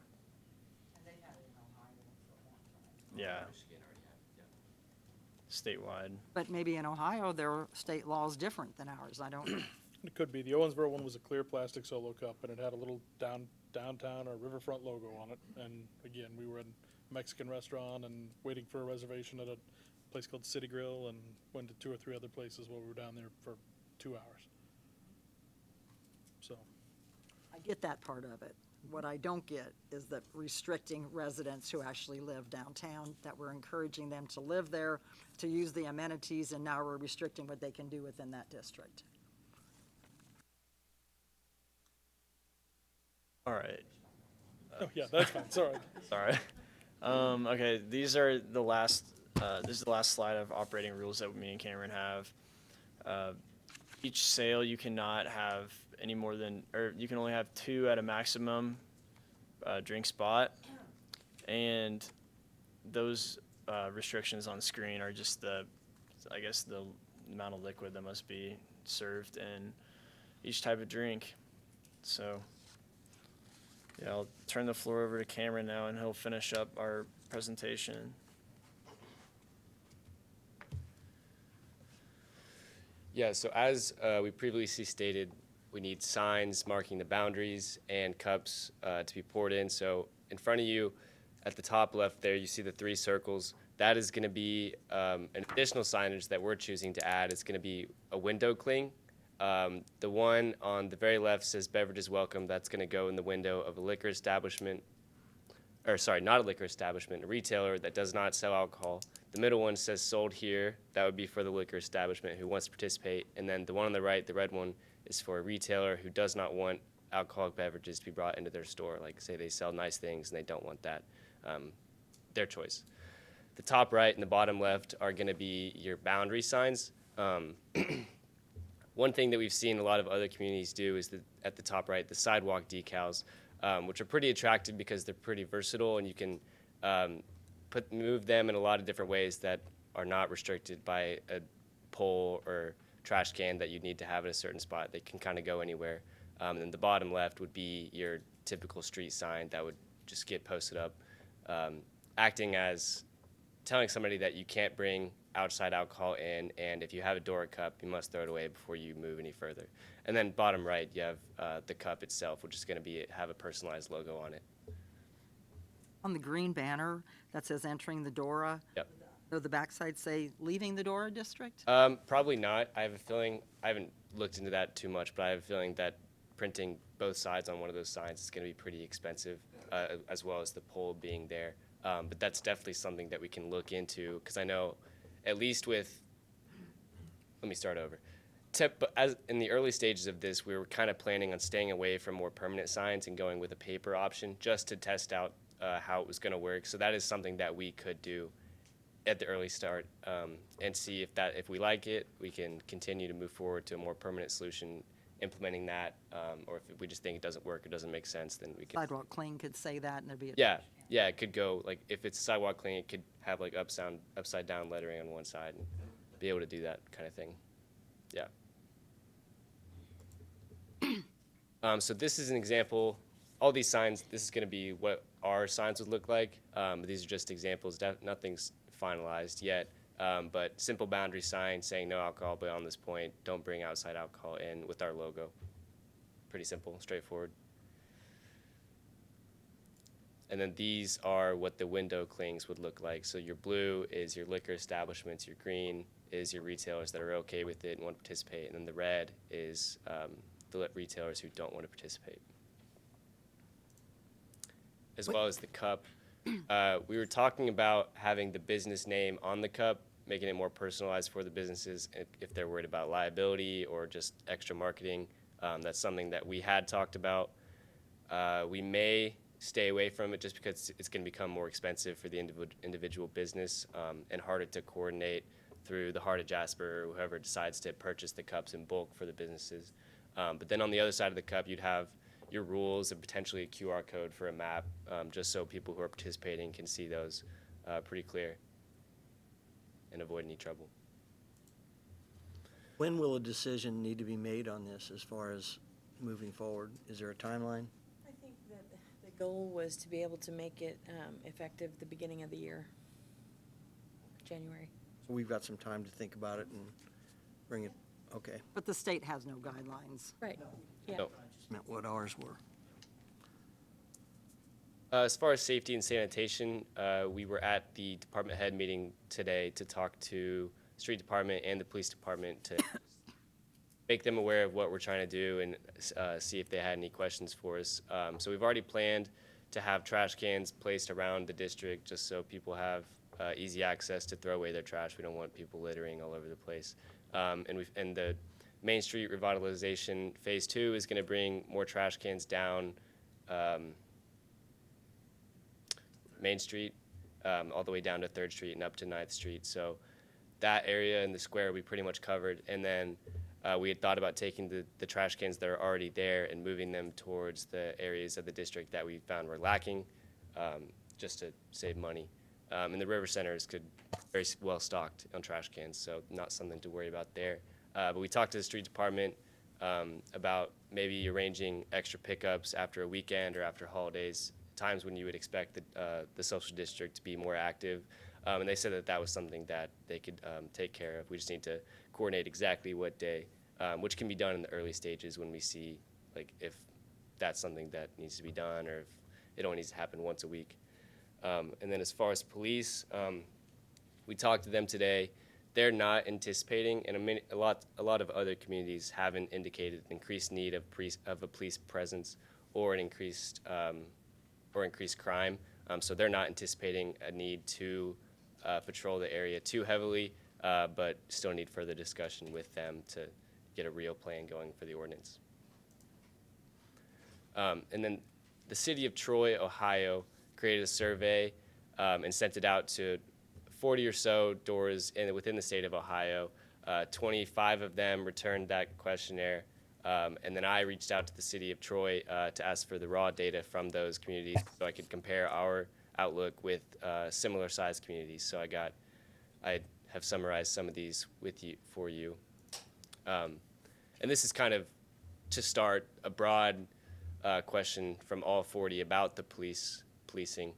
And they had it in Ohio for a long time. Yeah. Michigan already have it, yeah. Statewide. But maybe in Ohio, their state law is different than ours, I don't know. It could be. The Owensboro one was a clear plastic Solo cup, and it had a little downtown or riverfront logo on it. And again, we were in a Mexican restaurant and waiting for a reservation at a place called City Grill, and went to 2 or 3 other places while we were down there for 2 hours. So, I get that part of it. What I don't get is that restricting residents who actually live downtown, that we're encouraging them to live there, to use the amenities, and now we're restricting what they can do within that district. All right. oh yeah, that's fine, sorry. Sorry. Okay, these are the last, this is the last slide of operating rules that me and Cameron have. Each sale, you cannot have any more than, or you can only have 2 at a maximum drink spot. And those restrictions on screen are just I guess the amount of liquid that must be served in each type of drink. So, yeah, I'll turn the floor over to Cameron now, and he'll finish up our presentation. Yeah, so as we previously stated, we need signs marking the boundaries and cups to be poured in. So in front of you, at the top left there, you see the 3 circles. That is going to be an additional signage that we're choosing to add. It's going to be a window cling. The one on the very left says beverages welcome. That's going to go in the window of a liquor establishment, or sorry, not a liquor establishment, a retailer that does not sell alcohol. The middle one says sold here. That would be for the liquor establishment who wants to participate. And then the one on the right, the red one, is for a retailer who does not want alcoholic beverages to be brought into their store. Like, say they sell nice things and they don't want that. Their choice. The top right and the bottom left are going to be your boundary signs. One thing that we've seen a lot of other communities do is at the top right, the sidewalk decals, which are pretty attractive because they're pretty versatile, and you can move them in a lot of different ways that are not restricted by a pole or trash can that you need to have at a certain spot. They can kind of go anywhere. And then the bottom left would be your typical street sign that would just get posted up, acting as telling somebody that you can't bring outside alcohol in, and if you have a door or cup, you must throw it away before you move any further. And then bottom right, you have the cup itself, which is going to have a personalized logo on it. On the green banner that says entering the Dora, Yep. does the backside say leaving the Dora district? Probably not. I have a feeling, I haven't looked into that too much, but I have a feeling that printing both sides on one of those signs is going to be pretty expensive, as well as the pole being there. But that's definitely something that we can look into, because I know, at least with, let me start over. As in the early stages of this, we were kind of planning on staying away from more permanent signs and going with a paper option just to test out how it was going to work. So that is something that we could do at the early start, and see if we like it, we can continue to move forward to a more permanent solution, implementing that, or if we just think it doesn't work or doesn't make sense, then we can. Sidewalk clean could say that, and there'd be a. Yeah, it could go, like, if it's sidewalk clean, it could have like upside down lettering on one side and be able to do that kind of thing. Yeah. So this is an example. All these signs, this is going to be what our signs would look like. These are just examples. Nothing's finalized yet. But simple boundary sign saying no alcohol beyond this point. Don't bring outside alcohol in, with our logo. Pretty simple, straightforward. And then these are what the window clings would look like. So your blue is your liquor establishments, your green is your retailers that are okay with it and want to participate, and then the red is the retailers who don't want to participate. As well as the cup, we were talking about having the business name on the cup, making it more personalized for the businesses if they're worried about liability or just extra marketing. That's something that we had talked about. We may stay away from it just because it's going to become more expensive for the individual business and harder to coordinate through the Heart of Jasper or whoever decides to purchase the cups in bulk for the businesses. But then on the other side of the cup, you'd have your rules and potentially a QR code for a map, just so people who are participating can see those pretty clear and avoid any trouble. When will a decision need to be made on this as far as moving forward? Is there a timeline? I think that the goal was to be able to make it effective the beginning of the year, January. So we've got some time to think about it and bring it, okay. But the state has no guidelines. Right, yeah. No. Just meant what ours were. As far as safety and sanitation, we were at the department head meeting today to talk to street department and the police department to make them aware of what we're trying to do and see if they had any questions for us. So we've already planned to have trash cans placed around the district just so people have easy access to throw away their trash. We don't want people littering all over the place. And the Main Street revitalization phase 2 is going to bring more trash cans down Main Street all the way down to 3rd Street and up to 9th Street. So that area in the square we pretty much covered. And then we had thought about taking the trash cans that are already there and moving them towards the areas of the district that we found were lacking, just to save money. And the river centers could very well stocked on trash cans, so not something to worry about there. But we talked to the street department about maybe arranging extra pickups after a weekend or after holidays, times when you would expect the social district to be more active. And they said that that was something that they could take care of. We just need to coordinate exactly what day, which can be done in the early stages when we see like if that's something that needs to be done or if it only needs to happen once a week. And then as far as police, we talked to them today. They're not anticipating, and a lot of other communities haven't indicated an increased need of a police presence or an increased crime. So they're not anticipating a need to patrol the area too heavily, but still need further discussion with them to get a real plan going for the ordinance. And then the city of Troy, Ohio, created a survey and sent it out to 40 or so doors within the state of Ohio. 25 of them returned that questionnaire. And then I reached out to the city of Troy to ask for the raw data from those communities so I could compare our outlook with similar sized communities. So I have summarized some of these for you. And this is kind of to start a broad question from all 40 about the policing.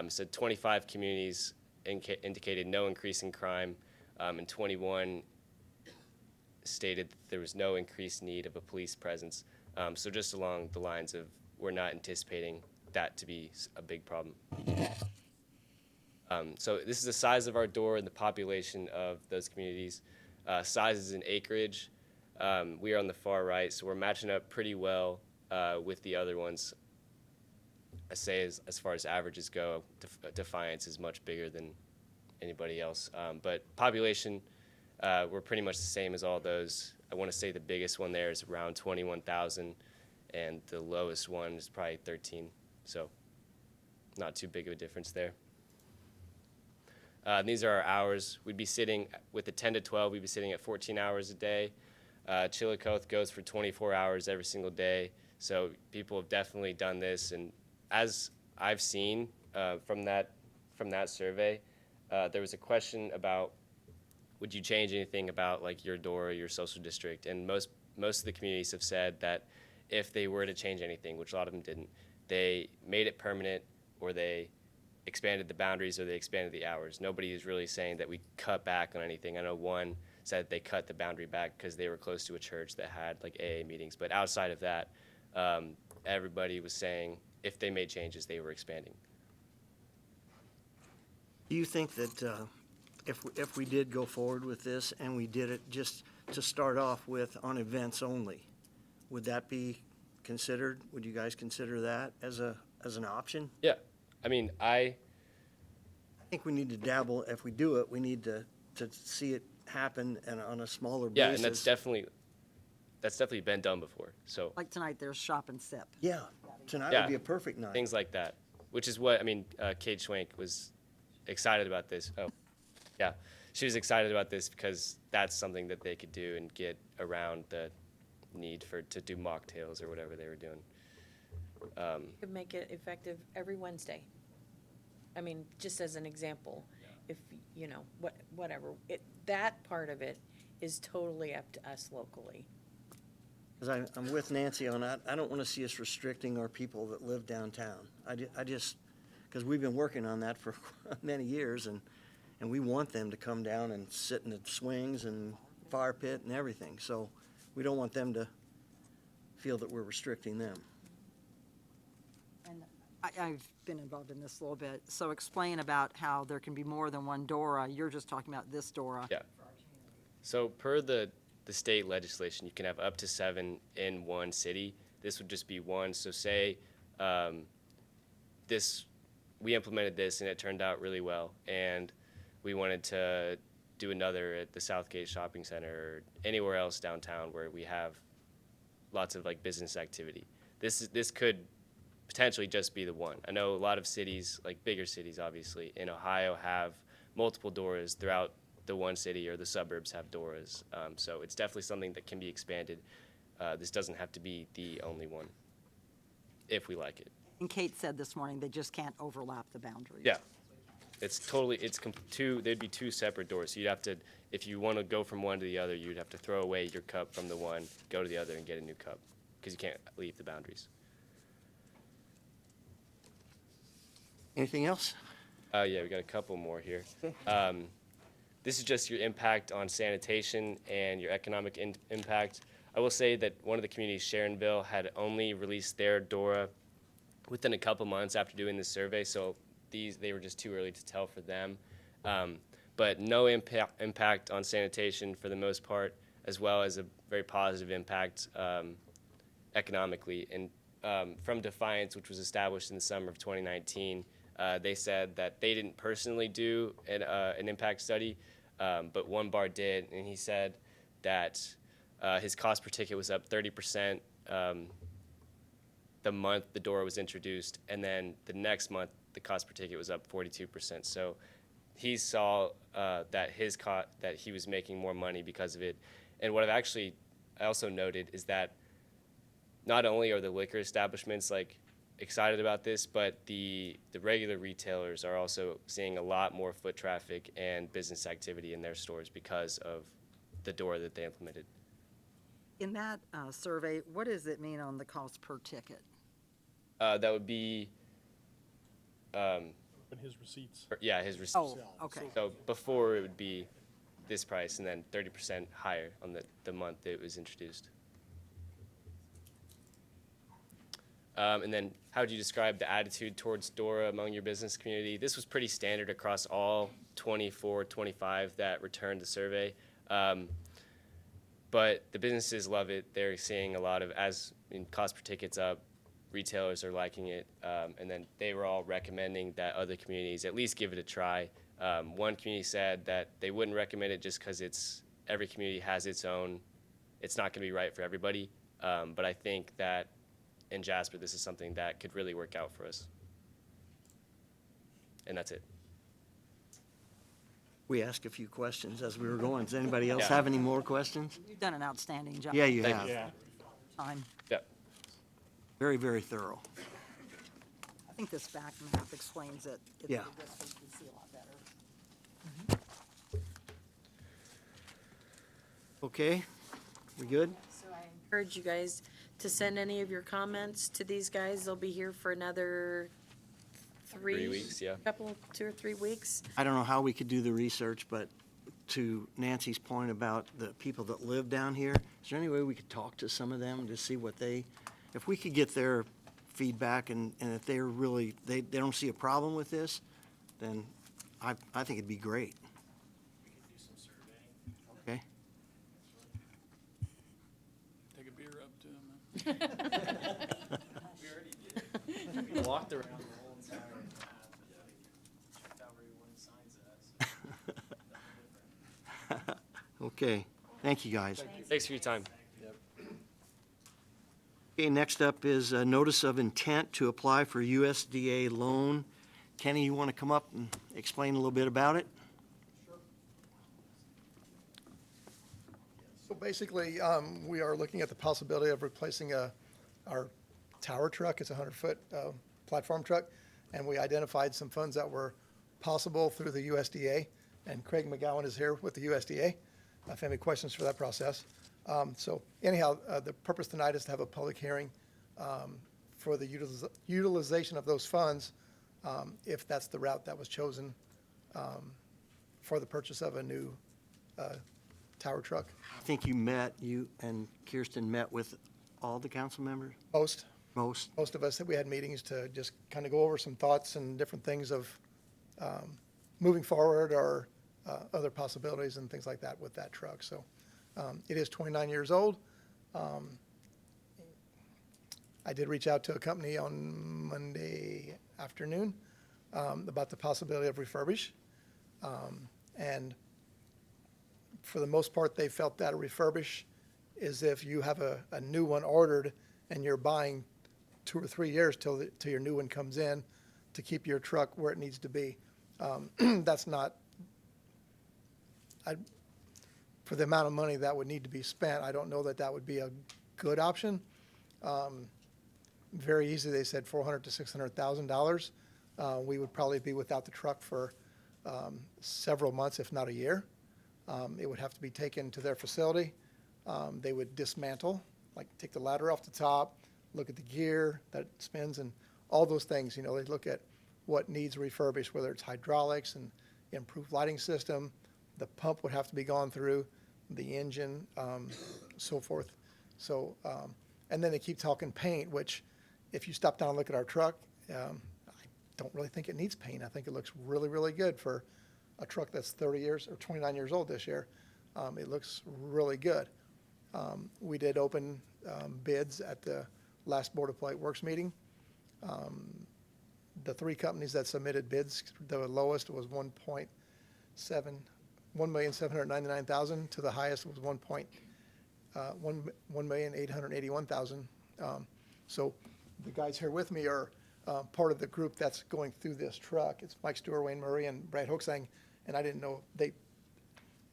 So 25 communities indicated no increase in crime, and 21 stated that there was no increased need of a police presence. So just along the lines of we're not anticipating that to be a big problem. So this is the size of our door and the population of those communities. Sizes in acreage. We are on the far right, so we're matching up pretty well with the other ones. I say as far as averages go, Defiance is much bigger than anybody else. But population, we're pretty much the same as all those. I want to say the biggest one there is around 21,000, and the lowest one is probably 13. So not too big of a difference there. These are our hours. We'd be sitting with the 10 to 12. We'd be sitting at 14 hours a day. Chillicothe goes for 24 hours every single day. So people have definitely done this, and as I've seen from that survey, there was a question about would you change anything about like your door or your social district, and most of the communities have said that if they were to change anything, which a lot of them didn't, they made it permanent or they expanded the boundaries or they expanded the hours. Nobody is really saying that we cut back on anything. I know one said they cut the boundary back because they were close to a church that had like AA meetings, but outside of that, everybody was saying if they made changes, they were expanding. Do you think that if we did go forward with this and we did it just to start off with on events only, would that be considered? Would you guys consider that as an option? Yeah, I mean, I think we need to dabble, if we do it, we need to see it happen and on a smaller yeah, basis. and that's definitely been done before, so. Like tonight, there's shop and sip. Yeah, tonight Yeah. would be a perfect night. Things like that, which is what, I mean, Kate Schwank was excited about this. Oh, yeah. She was excited about this because that's something that they could do and get around the need to do mocktails or whatever they were doing. Could make it effective every Wednesday. I mean, just as an example, if, you know, whatever, that part of it is totally up to us locally. Because I'm with Nancy on that. I don't want to see us restricting our people that live downtown. I just, because we've been working on that for many years, and we want them to come down and sit in the swings and fire pit and everything. So we don't want them to feel that we're restricting them. And I've been involved in this a little bit. So explain about how there can be more than one DORA. You're just talking about this DORA. Yeah. So per the state legislation, you can have up to 7 in one city. This would just be one. So say we implemented this and it turned out really well, and we wanted to do another at the Southgate Shopping Center or anywhere else downtown where we have lots of like business activity. This could potentially just be the one. I know a lot of cities, like bigger cities obviously, in Ohio have multiple DORAs throughout the one city, or the suburbs have DORAs. So it's definitely something that can be expanded. This doesn't have to be the only one, if we like it. And Kate said this morning, they just can't overlap the boundaries. Yeah. There'd be two separate doors. So you'd have to, if you want to go from one to the other, you'd have to throw away your cup from the one, go to the other and get a new cup, because you can't leave the boundaries. Anything else? Yeah, we got a couple more here. This is just your impact on sanitation and your economic impact. I will say that one of the communities, Sharonville, had only released their DORA within a couple months after doing this survey, so they were just too early to tell for them. But no impact on sanitation for the most part, as well as a very positive impact economically. And from Defiance, which was established in the summer of 2019, they said that they didn't personally do an impact study, but one bar did, and he said that his cost per ticket was up 30% the month the DORA was introduced, and then the next month the cost per ticket was up 42%. So he saw that that he was making more money because of it. And what I also noted is that not only are the liquor establishments like excited about this, but the regular retailers are also seeing a lot more foot traffic and business activity in their stores because of the DORA that they implemented. In that survey, what does it mean on the cost per ticket? That would be, And his receipts. yeah, his receipts. Oh, okay. So before it would be this price, and then 30% higher on the month it was introduced. And then how would you describe the attitude towards DORA among your business community? This was pretty standard across all 25 that returned the survey. But the businesses love it. They're seeing a lot of, cost per ticket's up, retailers are liking it, and then they were all recommending that other communities at least give it a try. One community said that they wouldn't recommend it just because every community has its own, it's not going to be right for everybody. But I think that in Jasper, this is something that could really work out for us. And that's it. We asked a few questions as we were going. Does anybody else Yeah. have any more questions? You've done an outstanding job. Yeah, you Thank have. Yeah. Time. Yeah. Very, very thorough. I think this back map explains it. If Yeah. you did this, you can see a lot better. Okay, we good? So I encourage you guys to send any of your comments to these guys. They'll be here for another 3 weeks, yeah. 2 or 3 weeks. I don't know how we could do the research, but to Nancy's point about the people that live down here, is there any way we could talk to some of them to see what if we could get their feedback and if they're really, they don't see a problem with this, then I think it'd be great. We walked around the whole entire map, checked out where we wanted signs at, so. Okay, thank you, guys. Thanks for your time. Okay, next up is a notice of intent to apply for USDA loan. Kenny, you want to come up and explain a little bit about it? So basically, we are looking at the possibility of replacing our tower truck. It's a 100-foot platform truck, and we identified some funds that were possible through the USDA, and Craig McGowan is here with the USDA. If you have any questions for that process. So anyhow, the purpose tonight is to have a public hearing for the utilization of those funds, if that's the route that was chosen for the purchase of a new tower truck. I think you and Kirsten met with all the council members? Most Most? of us, we had meetings to just kind of go over some thoughts and different things of moving forward or other possibilities and things like that with that truck. So it is 29 years old. I did reach out to a company on Monday afternoon about the possibility of refurbish. And for the most part, they felt that a refurbish is if you have a new one ordered and you're buying 2 or 3 years till your new one comes in to keep your truck where it needs to be. That's not, for the amount of money that would need to be spent, I don't know that that would be a good option. Very easy, they said $400,000 to $600,000. We would probably be without the truck for several months, if not a year. It would have to be taken to their facility. They would dismantle, like take the ladder off the top, look at the gear that spins and all those things. You know, they look at what needs refurbished, whether it's hydraulics and improved lighting system. The pump would have to be gone through, the engine, so forth. So, and then they keep talking paint, which if you stop down and look at our truck, I don't really think it needs paint. I think it looks really, really good for a truck that's 30 years or 29 years old this year. It looks really good. We did open bids at the last Board of Public Works meeting. The 3 companies that submitted bids, the lowest was $1,799,000 to the highest was $1,881,000. So the guys here with me are part of the group that's going through this truck. It's Mike Stewart, Wayne Murray, and Brad Hoaxang, and I didn't know they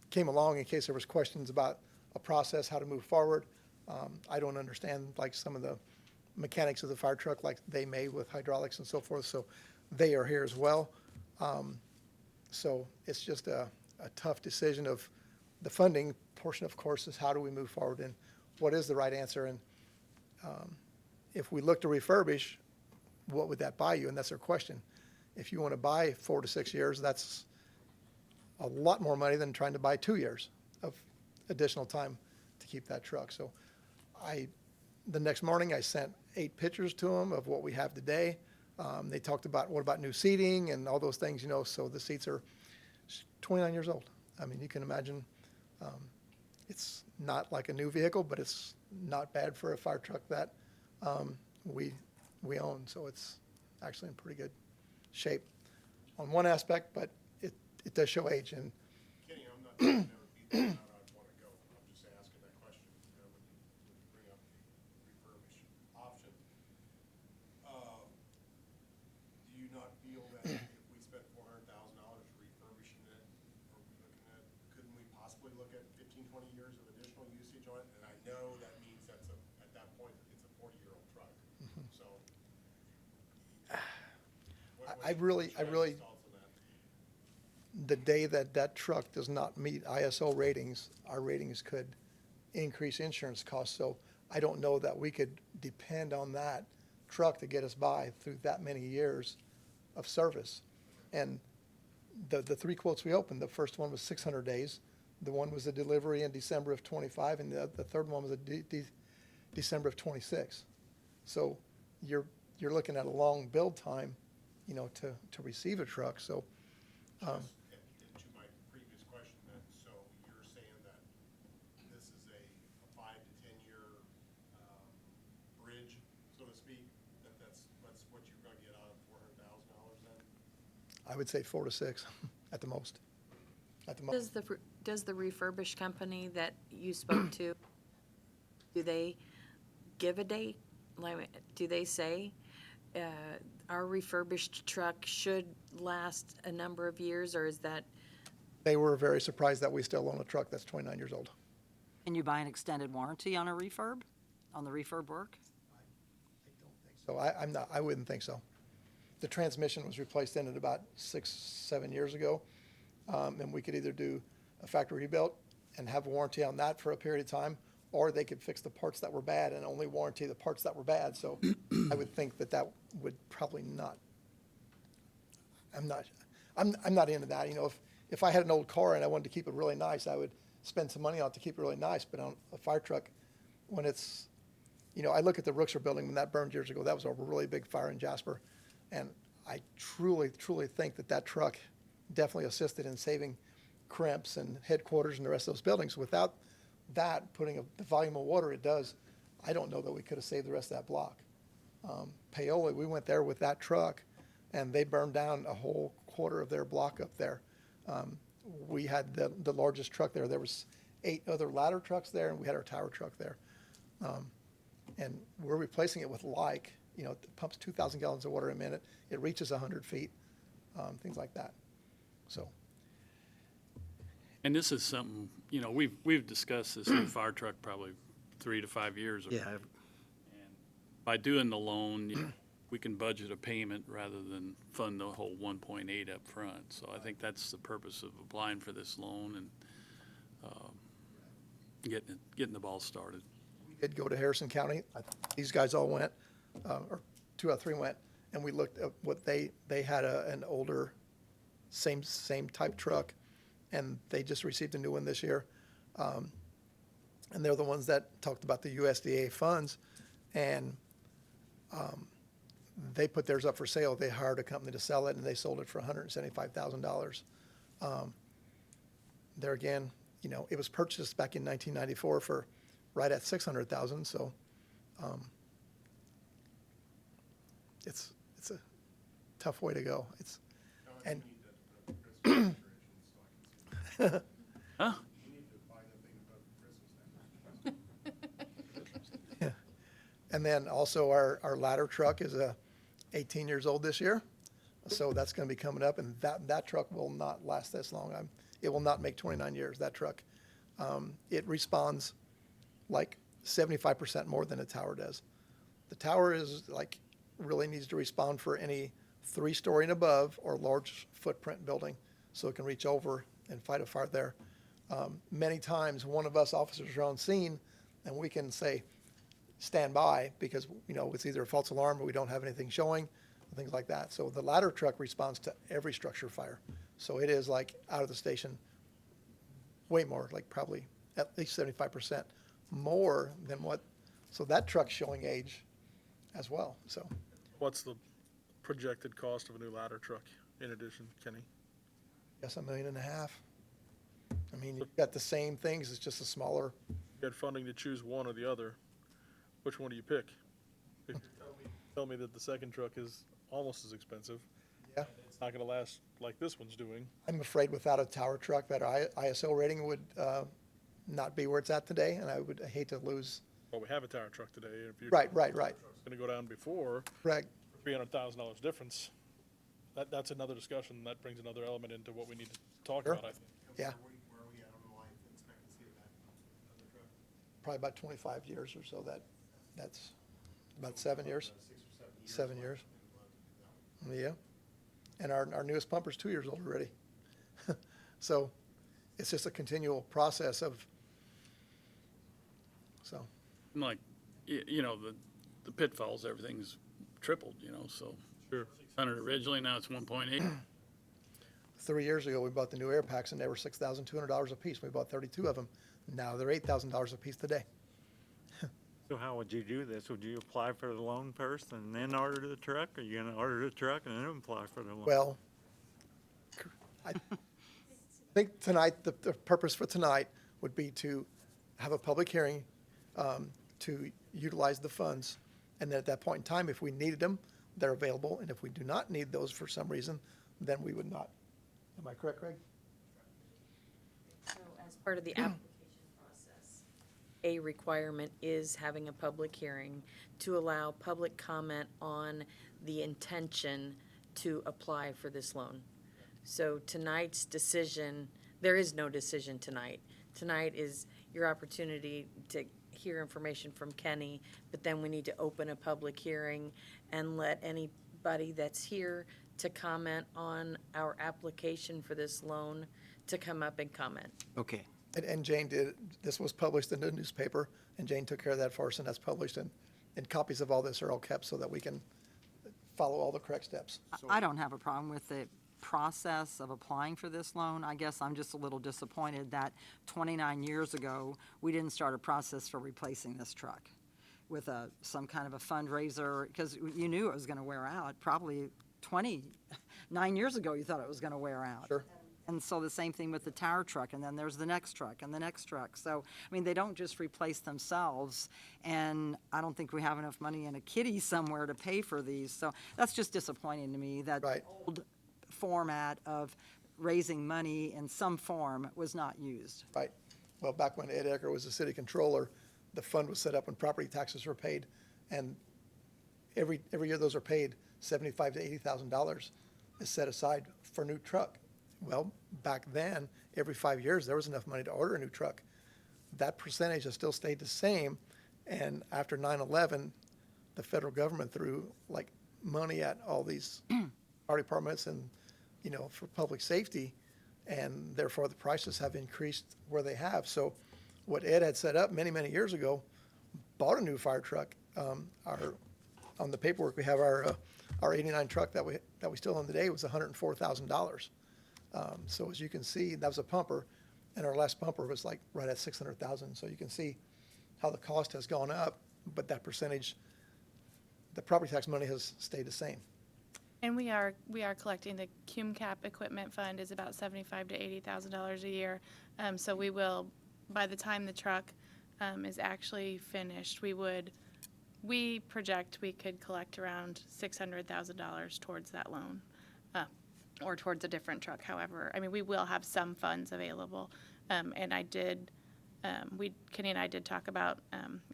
came along in case there was questions about a process, how to move forward. I don't understand like some of the mechanics of the fire truck like they may with hydraulics and so forth, so they are here as well. So it's just a tough decision of the funding portion, of course, is how do we move forward and what is the right answer. And if we look to refurbish, what would that buy you? And that's our question. If you want to buy 4 to 6 years, that's a lot more money than trying to buy 2 years of additional time to keep that truck. So the next morning I sent 8 pictures to them of what we have today. They talked about what about new seating and all those things, you know, so the seats are 29 years old. I mean, you can imagine it's not like a new vehicle, but it's not bad for a fire truck that we own. So it's actually in pretty good shape on one aspect, but it does show age. And Kenny, I'm not saying that would be the route I'd want to go. I'm just asking that question, when you bring up the refurbish option. Do you not feel that if we spent $400,000 refurbishing it, are we looking at, couldn't we possibly look at 15, 20 years of additional usage on it? And I know that means at that point, it's a 40-year-old truck. So. I really, the day that truck does not meet ISO ratings, our ratings could increase insurance costs. So I don't know that we could depend on that truck to get us by through that many years of service. And the 3 quotes we opened, the first one was 600 days. The one was a delivery in December of 25, and the third one was a December of 26. So you're looking at a long build time, you know, to receive a truck. So. And to my previous question then, so you're saying that this is a 5 to 10 year I would say 4 to 6 at the most. At the most. Does the refurbished company that you spoke to, do they give a date? Like, do they say, our refurbished truck should last a number of years, or is that? They were very surprised that we still own a truck that's 29 years old. Can you buy an extended warranty on a refurb, on the refurb work? So I wouldn't think so. The transmission was replaced in it about 6, 7 years ago. And we could either do a factory rebuild and have a warranty on that for a period of time, or they could fix the parts that were bad and only warranty the parts that were bad. So I would think that that would probably not. I'm not into that. You know, if I had an old car and I wanted to keep it really nice, I would spend some money on it to keep it really nice. But on a fire truck, when it's, you know, I look at the Rookser building when that burned years ago. That was a really big fire in Jasper. And I truly, truly think that that truck definitely assisted in saving Crimps and headquarters and the rest of those buildings. Without that, putting the volume of water it does, I don't know that we could have saved the rest of that block. Paola, we went there with that truck, and they burned down a whole quarter of their block up there. We had the largest truck there. There was 8 other ladder trucks there, and we had our tower truck there. And we're replacing it with you know, it pumps 2,000 gallons of water a minute. It reaches 100 feet, things like that. So. And this is something, you know, we've discussed this new fire truck probably 3 to 5 years ago. Yeah, And by doing the loan, you know, we can budget a payment rather than fund the whole 1.8 up front. So I think that's the purpose of applying for this loan and getting the ball started. We did go to Harrison County. These guys all went, or 2 out of 3 went, and we looked at what they had an older, same type truck, and they just received a new one this year. And they're the ones that talked about the USDA funds, and they put theirs up for sale. They hired a company to sell it, and they sold it for $175,000. There again, you know, it was purchased back in 1994 for right at $600,000. So it's a tough way to go. And Huh? yeah. And then also our ladder truck is 18 years old this year. So that's going to be coming up, and that truck will not last this long. It will not make 29 years, that truck. It responds like 75% more than a tower does. The tower is like, really needs to respond for any 3-story and above or large footprint building, so it can reach over and fight a fire there. Many times, one of us officers are on scene, and we can say, stand by, because, you know, it's either a false alarm or we don't have anything showing, things like that. So the ladder truck responds to every structure fire. So it is like out of the station, way more, like probably at least 75% more than what, so that truck's showing age as well, so. What's the projected cost of a new ladder truck in addition, Kenny? Yes, $1.5 million. I mean, you've got the same things, it's just a smaller. You had funding to choose one or the other. Which one do you pick? If you tell me that the second truck is almost as expensive. Yeah. It's not gonna last like this one's doing. I'm afraid without a tower truck, that ISO rating would not be where it's at today, and I would hate to lose. Well, we have a tower truck today. If your Right. truck's gonna go down before, Correct. $300,000 difference. That's another discussion. That brings another element into what we need to talk Sure. about, I think. Yeah, Where are we at on the life expectancy of that other truck? probably about 25 years or so. That's about 7 years. 6 or 7 years. 7 years. We'll have to do that one. Yeah. And our newest pumper's 2 years old already. So it's just a continual process of, so. Like, you know, the pitfalls, everything's tripled, you know, so. Sure. 600 originally, now it's 1.8. 3 years ago, we bought the new air packs, and they were $6,200 a piece. We bought 32 of them. Now they're $8,000 a piece today. So how would you do this? Would you apply for the loan first and then order the truck? Or are you gonna order the truck and then apply for the loan? Well, I think tonight, the purpose for tonight would be to have a public hearing to utilize the funds. And then at that point in time, if we needed them, they're available. And if we do not need those for some reason, then we would not. Am I correct, Craig? So as part of the application process, a requirement is having a public hearing to allow public comment on the intention to apply for this loan. So tonight's decision, there is no decision tonight. Tonight is your opportunity to hear information from Kenny, but then we need to open a public hearing and let anybody that's here to comment on our application for this loan to come up and comment. Okay, And Jane did, this was published in the newspaper, and Jane took care of that for us, and that's published, and copies of all this are all kept so that we can follow all the correct steps. I don't have a problem with the process of applying for this loan. I guess I'm just a little disappointed that 29 years ago, we didn't start a process for replacing this truck with some kind of a fundraiser, because you knew it was going to wear out. Probably 29 years ago, you thought it was going to wear out. Sure. And so the same thing with the tower truck, and then there's the next truck and the next truck. So, I mean, they don't just replace themselves, and I don't think we have enough money in a kitty somewhere to pay for these. So that's just disappointing to me, that Right. old format of raising money in some form was not used. Right. Well, back when Ed Ecker was the city controller, the fund was set up when property taxes were paid, and every year those are paid, $75,000 to $80,000 is set aside for a new truck. Well, back then, every 5 years, there was enough money to order a new truck. That percentage has still stayed the same, and after 9/11, the federal government threw like money at all these fire departments and, for public safety, and therefore the prices have increased where they have. So what Ed had set up many, many years ago, bought a new fire truck. On the paperwork, we have our 89 truck that we still own today was $104,000. So as you can see, that was a pumper, and our last pumper was like right at 600,000. So you can see how the cost has gone up, but that percentage, the property tax money has stayed the same. And we are collecting, the cum cap equipment fund is about $75,000 to $80,000 a year. So we will, by the time the truck is actually finished, we project we could collect around $600,000 towards that loan, or towards a different truck. However, I mean, we will have some funds available. And Kenny and I did talk about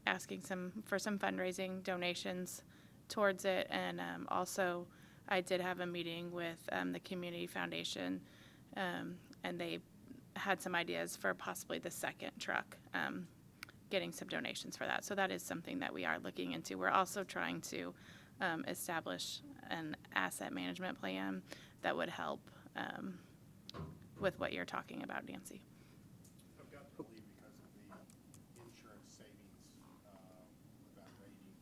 asking for some fundraising donations towards it. And also, I did have a meeting with the Community Foundation, and they had some ideas for possibly the second truck, getting some donations for that. So that is something that we are looking into. We're also trying to establish an asset management plan that would help with what you're talking about, Nancy. I've got to believe because of the insurance savings with that rating,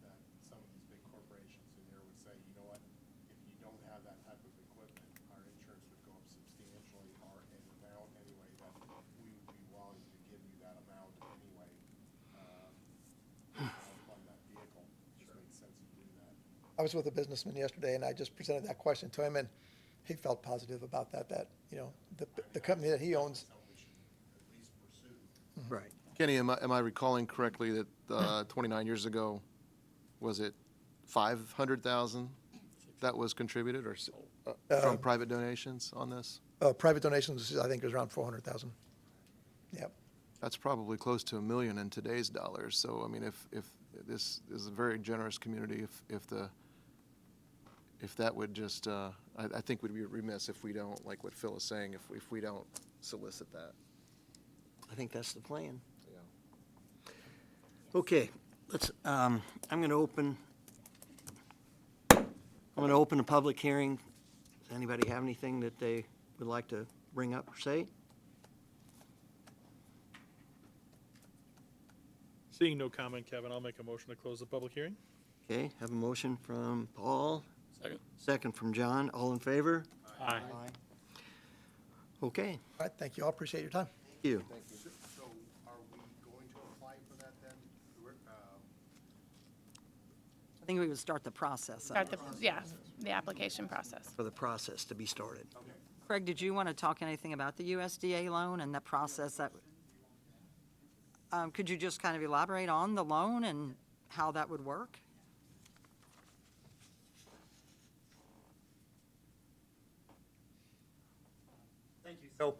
that some of these big corporations in there would say, you know what, if you don't have that type of equipment, our insurance would go up substantially, or an amount anyway, that we would be willing to give you that amount anyway. On that vehicle, just makes sense to do that. I was with a businessman yesterday, and I just presented that question to him, and he felt positive about that, the company that he owns. Something we should at least pursue. right. Kenny, am I recalling correctly that 29 years ago, was it 500,000 that was contributed or from private donations on this? Private donations, I think, is around 400,000. Yep. That's probably close to $1 million in today's dollars. So, I mean, if this is a very generous community, if that would just, I think we'd be remiss if we don't, like what Phil is saying, if we don't solicit that. I think that's the plan. Yeah. Okay, let's, I'm going to open a public hearing. Does anybody have anything that they would like to bring up or say? Seeing no comment, Kevin, I'll make a motion to close the public hearing. Okay, have a motion from Paul, Second. second from John. All in favor? Aye. Okay, All right, thank you all, appreciate your time. thank you. Thank you. So are we going to apply for that then? I think we would start the process. Start the application process. For the process to be started. Craig, did you want to talk anything about the USDA loan and the process that, could you just kind of elaborate on the loan and how that would work? So,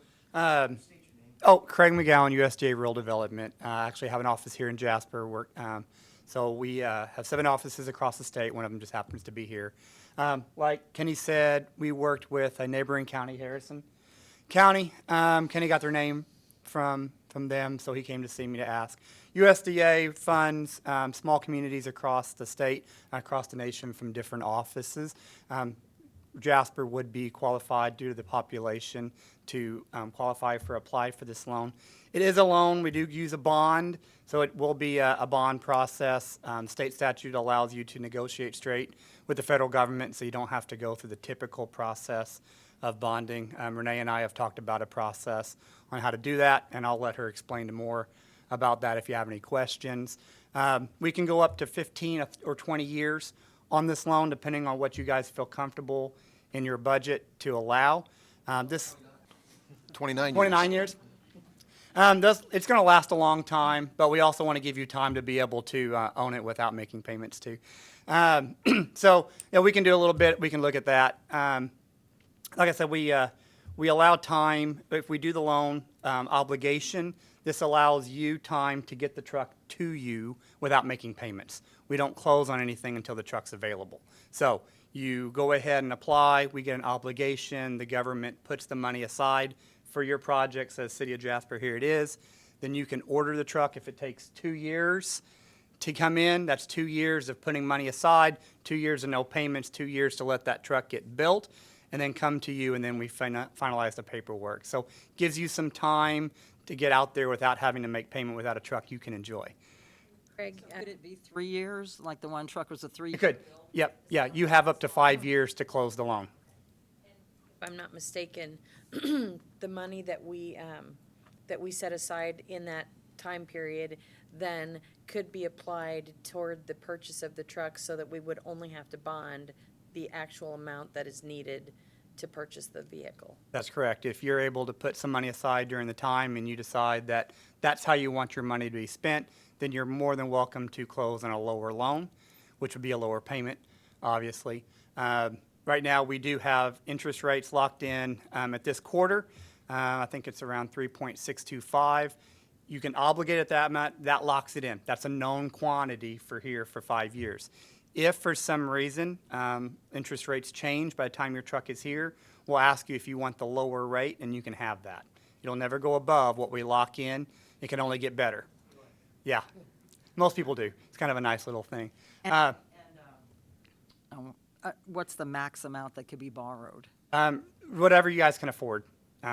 Craig McGowan, USDA Rural Development. I actually have an office here in Jasper. So we have 7 offices across the state. One of them just happens to be here. Like Kenny said, we worked with a neighboring county, Harrison County. Kenny got their name from them, so he came to see me to ask. USDA funds small communities across the state, across the nation from different offices. Jasper would be qualified due to the population to apply for this loan. It is a loan. We do use a bond, so it will be a bond process. State statute allows you to negotiate straight with the federal government, so you don't have to go through the typical process of bonding. Renee and I have talked about a process on how to do that, and I'll let her explain more about that if you have any questions. We can go up to 15 or 20 years on this loan, depending on what you guys feel comfortable in your budget to allow. This 29 years. 29 years. It's going to last a long time, but we also want to give you time to be able to own it without making payments too. So yeah, we can do a little bit. We can look at that. Like I said, we allow time. If we do the loan obligation, this allows you time to get the truck to you without making payments. We don't close on anything until the truck's available. So you go ahead and apply. We get an obligation. The government puts the money aside for your project, says City of Jasper, here it is. Then you can order the truck. If it takes 2 years to come in, that's 2 years of putting money aside, 2 years of no payments, 2 years to let that truck get built, and then come to you, and then we finalize the paperwork. So gives you some time to get out there without having to make payment without a truck you can enjoy. Craig, Could it be 3 years, like the one truck was a 3? You could. Yep. Yeah. You have up to 5 years to close the loan. if I'm not mistaken, the money that we set aside in that time period then could be applied toward the purchase of the truck so that we would only have to bond the actual amount that is needed to purchase the vehicle. That's correct. If you're able to put some money aside during the time and you decide that that's how you want your money to be spent, then you're more than welcome to close on a lower loan, which would be a lower payment, obviously. Right now, we do have interest rates locked in at this quarter. I think it's around 3.625. You can obligate at that amount. That locks it in. That's a known quantity for here for 5 years. If for some reason interest rates change by the time your truck is here, we'll ask you if you want the lower rate, and you can have that. It'll never go above what we lock in. It can only get better. Yeah, most people do. It's kind of a nice little thing. What's the max amount that could be borrowed? Whatever you guys can afford.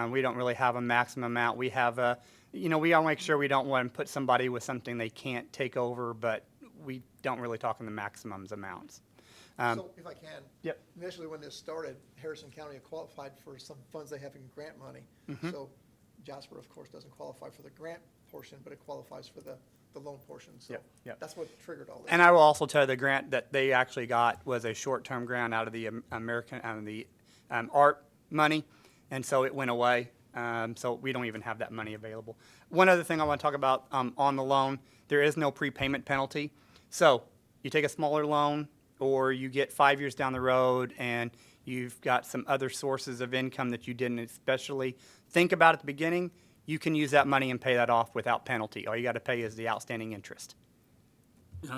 We don't really have a maximum amount. We have a, we all make sure we don't want to put somebody with something they can't take over, but we don't really talk in the maximums amounts. So if I can. Yep. Initially, when this started, Harrison County had qualified for some funds they have in grant money. Mhm. So Jasper, of course, doesn't qualify for the grant portion, but it qualifies for the loan portion. So Yep. that's what triggered all this. And I will also tell you the grant that they actually got was a short-term grant out of the art money, and so it went away. So we don't even have that money available. One other thing I want to talk about on the loan, there is no prepayment penalty. So you take a smaller loan, or you get 5 years down the road and you've got some other sources of income that you didn't especially think about at the beginning, you can use that money and pay that off without penalty. All you got to pay is the outstanding interest.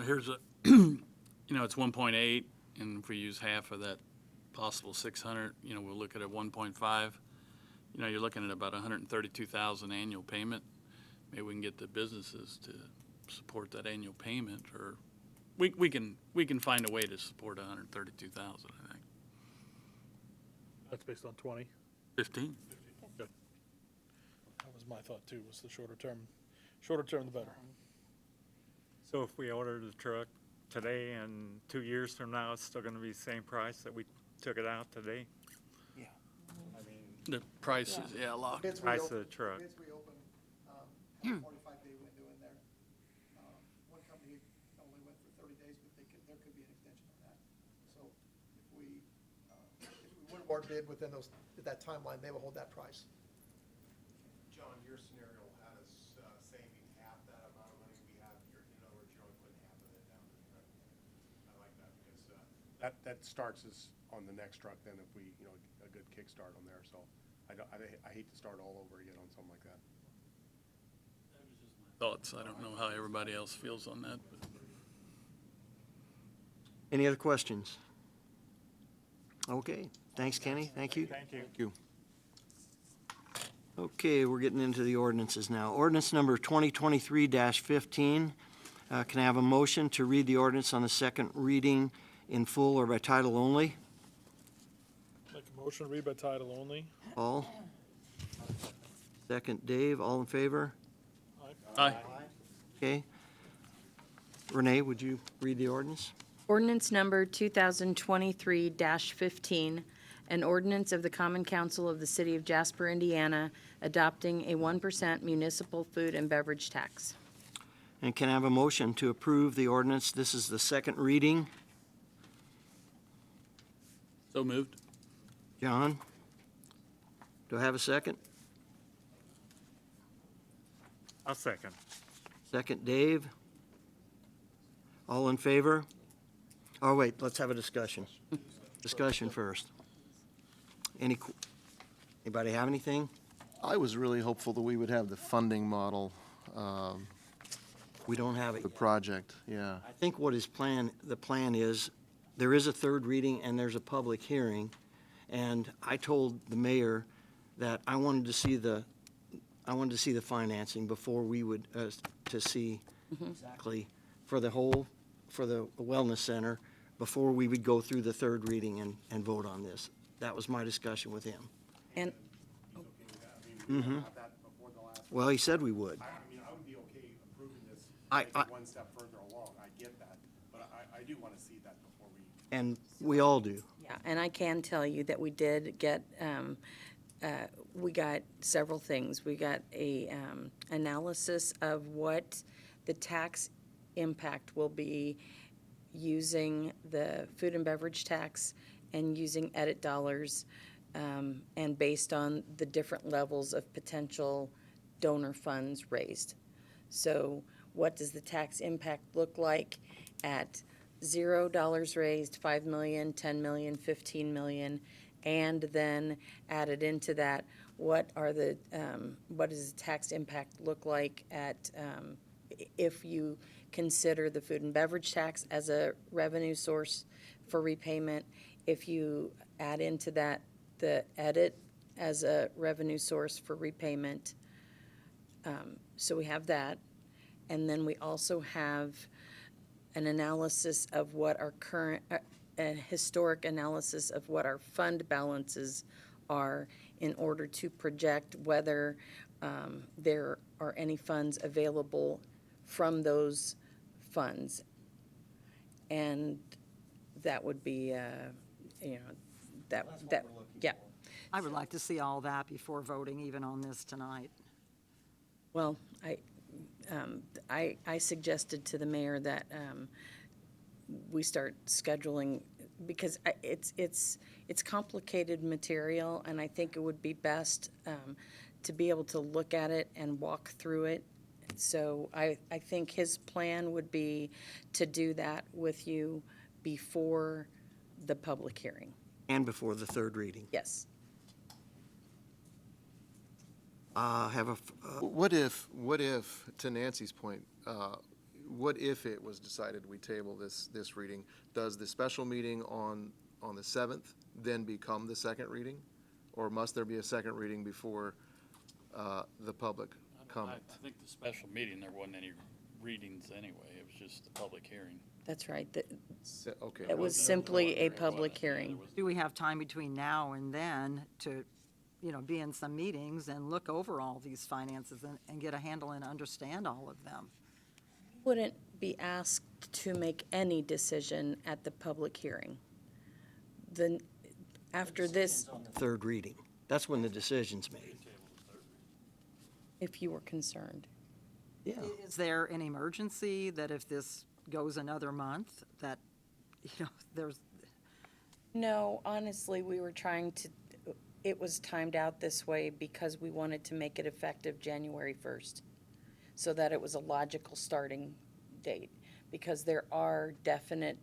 Here's a, it's 1.8, and if we use half of that possible 600, we'll look at a 1.5. You're looking at about 132,000 annual payment. Maybe we can get the businesses to support that annual payment, or we can find a way to support 132,000. I think. That's based on 20. 15. Good. That was my thought too, was the shorter term the better. So if we order the truck today and 2 years from now, it's still gonna be the same price that we took it out today? Yeah. I mean, The price is, locked. Bids price reopen- of the truck. Bids reopen, have a 45-day window in there. One company only went for 30 days, but there could be an extension on that. So if we would award bid within at that timeline, they will hold that price. John, your scenario had us saving half that amount of money we have. In other words, you're only putting half of it down to the truck. I like that because that starts us on the next truck then if we, a good kickstart on there. So I hate to start all over again on something like that. Thoughts, I don't know how everybody else feels on that, but. Any other questions? Okay, thanks, Kenny, thank you. Thank you. Thank you. Okay, we're getting into the ordinances now. Ordinance number 2023-15. Can I have a motion to read the ordinance on the second reading in full or by title only? Make a motion to read by title only. Paul? Second, Dave, all in favor? Aye. Okay. Renee, would you read the ordinance? Ordinance number 2023-15, an ordinance of the Common Council of the City of Jasper, Indiana, adopting a 1% municipal food and beverage tax. And can I have a motion to approve the ordinance? This is the second reading. So moved. John? Do I have a second? I'll second. Second, Dave? All in favor? Oh, wait, let's have a discussion. Discussion first. Anybody have anything? I was really hopeful that we would have the funding model, We don't have it the yet. project, yeah. I think what the plan is, there is a third reading and there's a public hearing. And I told the mayor that I wanted to see the financing before we would, to see exactly for the wellness center, before we would go through the third reading and vote on this. That was my discussion with him. And Well, he said we would. I mean, I would be okay approving this I- one step further along, I get that, but I do want to see that before we. And we all do. yeah, and I can tell you that we did get, we got several things. We got a analysis of what the tax impact will be using the food and beverage tax and using edit dollars, and based on the different levels of potential donor funds raised. So what does the tax impact look like at $0 raised, 5 million, 10 million, 15 million? And then added into that, what does the tax impact look like at, if you consider the food and beverage tax as a revenue source for repayment, if you add into that the edit as a revenue source for repayment. So we have that. And then we also have an analysis of what our current, a historic analysis of what our fund balances are in order to project whether there are any funds available from those funds. And that would be, yeah. I would like to see all that before voting even on this tonight. Well, I suggested to the mayor that we start scheduling, because it's complicated material, and I think it would be best to be able to look at it and walk through it. So I think his plan would be to do that with you before the public hearing. And before the third reading. Yes. What if, to Nancy's point, what if it was decided we table this reading? Does the special meeting on the 7th then become the second reading? Or must there be a second reading before the public comment? I think the special meeting, there wasn't any readings anyway. It was just the public hearing. That's right. Okay. It was simply a public hearing. Do we have time between now and then to, be in some meetings and look over all these finances and get a handle and understand all of them? Wouldn't be asked to make any decision at the public hearing. Then, after this, Third reading. That's when the decision's made. if you were concerned. Yeah. Is there an emergency that if this goes another month, that, there's, No, honestly, we were trying to, it was timed out this way because we wanted to make it effective January 1st, so that it was a logical starting date. because there are definite,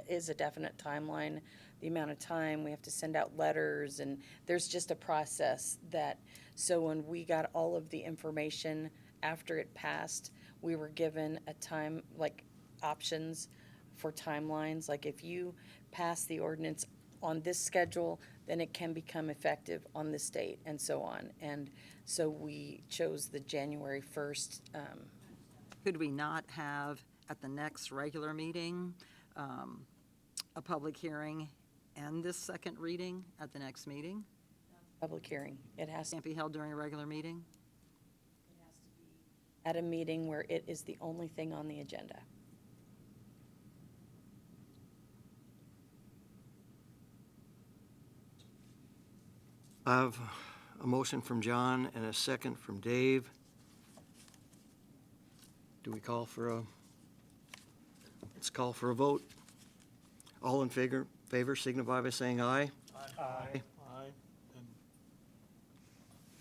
is a definite timeline, the amount of time, we have to send out letters, and there's just a process that, so when we got all of the information after it passed, we were given a time, like, options for timelines, like if you pass the ordinance on this schedule, then it can become effective on this date, and so on. And so we chose the January 1st. Could we not have at the next regular meeting, a public hearing and this second reading at the next meeting? Public hearing. It has to Can't be held during a regular meeting? at a meeting where it is the only thing on the agenda. I have a motion from John and a second from Dave. Do we call for a, let's call for a vote. All in favor signify by saying aye. Aye. Aye, and,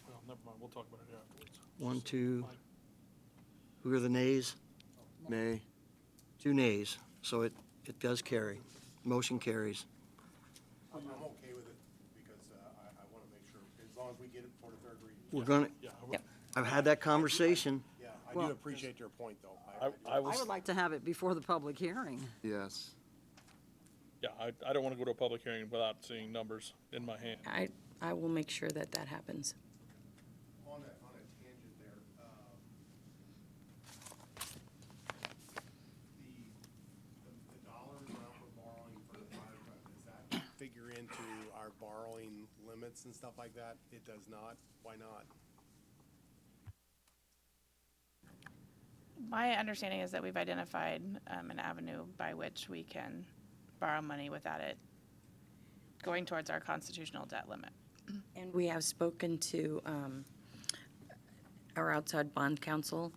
well, never mind, we'll talk about it afterwards. 1, 2, Aye. who are the nays? Nay. 2 nays, so it does carry. Motion carries. I'm okay with it, because I want to make sure, as long as we get it for the third reading. We're gonna, Yeah, Yep. I've had that conversation. Yeah, I Well- do appreciate your point, though. I I was, would like to have it before the public hearing. Yes. yeah, I don't want to go to a public hearing without seeing numbers in my hand. I will make sure that that happens. On a tangent there, the dollar amount we're borrowing for the fire truck, does that figure into our borrowing limits and stuff like that? It does not? Why not? My understanding is that we've identified an avenue by which we can borrow money without it going towards our constitutional debt limit. And we have spoken to our outside bond counsel,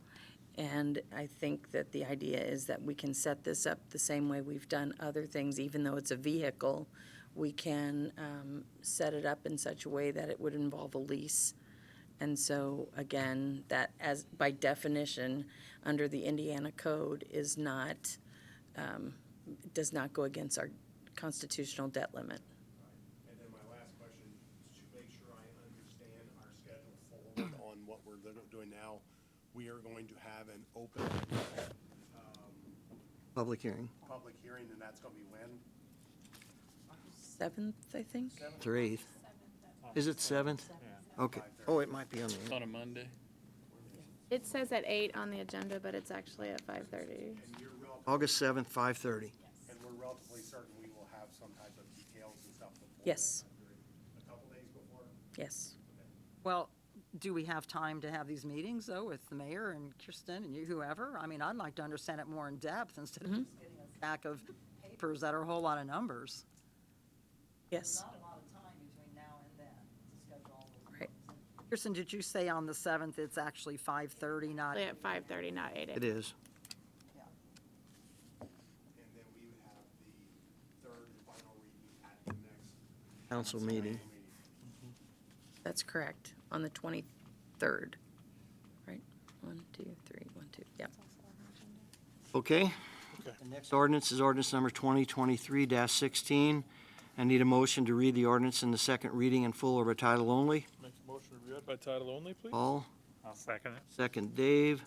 and I think that the idea is that we can set this up the same way we've done other things, even though it's a vehicle. We can set it up in such a way that it would involve a lease. And so, again, that as, by definition, under the Indiana code is not, does not go against our constitutional debt limit. And then my last question, to make sure I understand our schedule forward on what we're doing now, we are going to have an open Public hearing. public hearing, and that's going to be when? 7th, I think? 3rd. Is it 7th? Okay. Oh, it might be on the, On a Monday. It says at 8 on the agenda, but it's actually at 5:30. August 7th, 5:30. And we're relatively certain we will have some type of details and stuff before. Yes. A couple days before? Yes. Well, do we have time to have these meetings, though, with the mayor and Kirsten and you, whoever? I mean, I'd like to understand it more in depth instead of just getting a stack of papers that are a whole lot of numbers. Yes. Not a lot of time between now and then to schedule all those. Right. Kirsten, did you say on the 7th it's actually 5:30, not? At 5:30, not 8. It is. And then we would have the third and final reading at the next Council meeting. That's correct, on the 23rd, right? 1, 2, 3, 1, 2, yep. Okay. The next ordinance is ordinance number 2023-16. I need a motion to read the ordinance in the second reading in full or by title only. Make a motion to be read by title only, please. Paul, I'll second it. second Dave.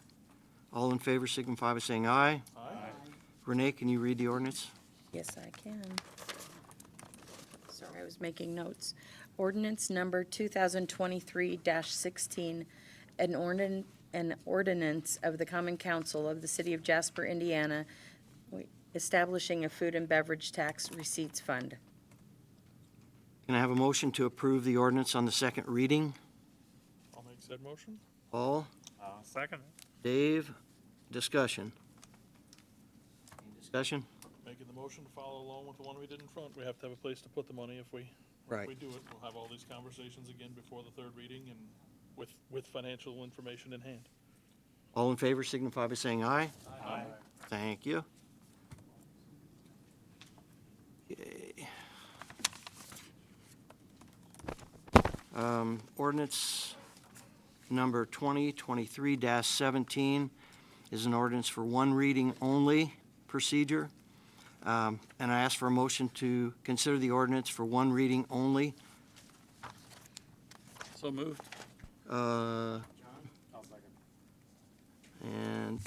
All in favor signify by saying aye. Aye. Renee, can you read the ordinance? Yes, I can. Sorry, I was making notes. Ordinance number 2023-16, an ordinance of the Common Council of the City of Jasper, Indiana, establishing a food and beverage tax receipts fund. Can I have a motion to approve the ordinance on the second reading? I'll make said motion. Paul, I'll second it. Dave, discussion. Any discussion? Making the motion to follow along with the one we did in front. We have to have a place to put the money if we Right. do it. We'll have all these conversations again before the third reading and with financial information in hand. All in favor signify by saying aye. Aye. Thank you. Okay. Ordinance number 2023-17 is an ordinance for one reading only procedure. And I ask for a motion to consider the ordinance for one reading only. So moved. Uh, I'll second. And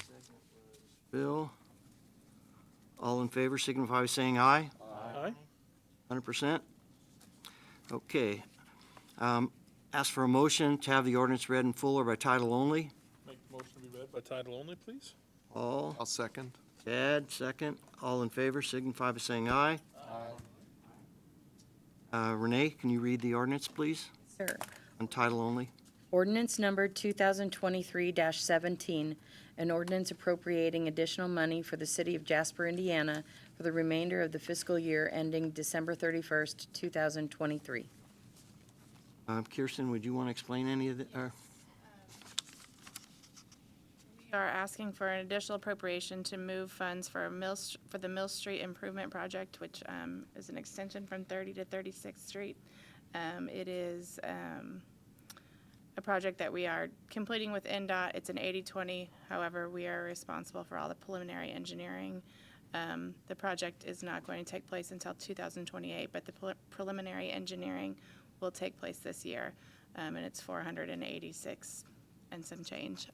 Bill. All in favor signify by saying aye. Aye. 100%? Okay. Ask for a motion to have the ordinance read in full or by title only. Make the motion to be read by title only, please. All. I'll second. Chad, second. All in favor signify by saying aye. Renee, can you read the ordinance, please? Sir. On title only. Ordinance number 2023-17, an ordinance appropriating additional money for the city of Jasper, Indiana for the remainder of the fiscal year ending December 31st, 2023. Kirsten, would you want to explain any of the, We are asking for an additional appropriation to move funds for for the Mill Street Improvement Project, which is an extension from 30 to 36th Street. It is a project that we are completing with NDOT. It's an 80-20. However, we are responsible for all the preliminary engineering. The project is not going to take place until 2028, but the preliminary engineering will take place this year, and it's 486 and some change.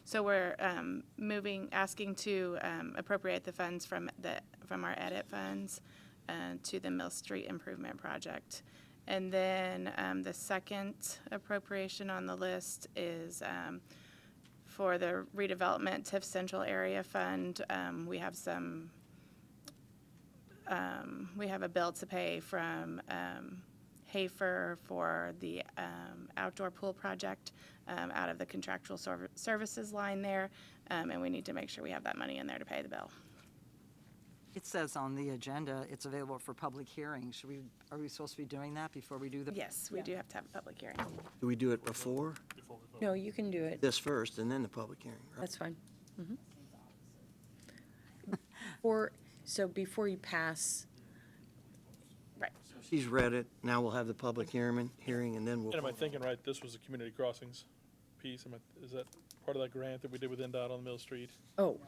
So we're asking to appropriate the funds from our edit funds to the Mill Street Improvement Project. And then the second appropriation on the list is for the redevelopment TIF Central Area Fund. We have a bill to pay from Hafer for the outdoor pool project out of the contractual services line there, and we need to make sure we have that money in there to pay the bill. It says on the agenda, it's available for public hearing. Are we supposed to be doing that before we do the? Yes, we do have to have a public hearing. do we do it before No, you can do it. this first and then the public hearing? Right? That's fine. So before you pass, Right. She's read it. Now we'll have the public hearing and then we'll. And am I thinking right, this was a community crossings piece? Is that part of that grant that we did with NDOT on Mill Street? oh,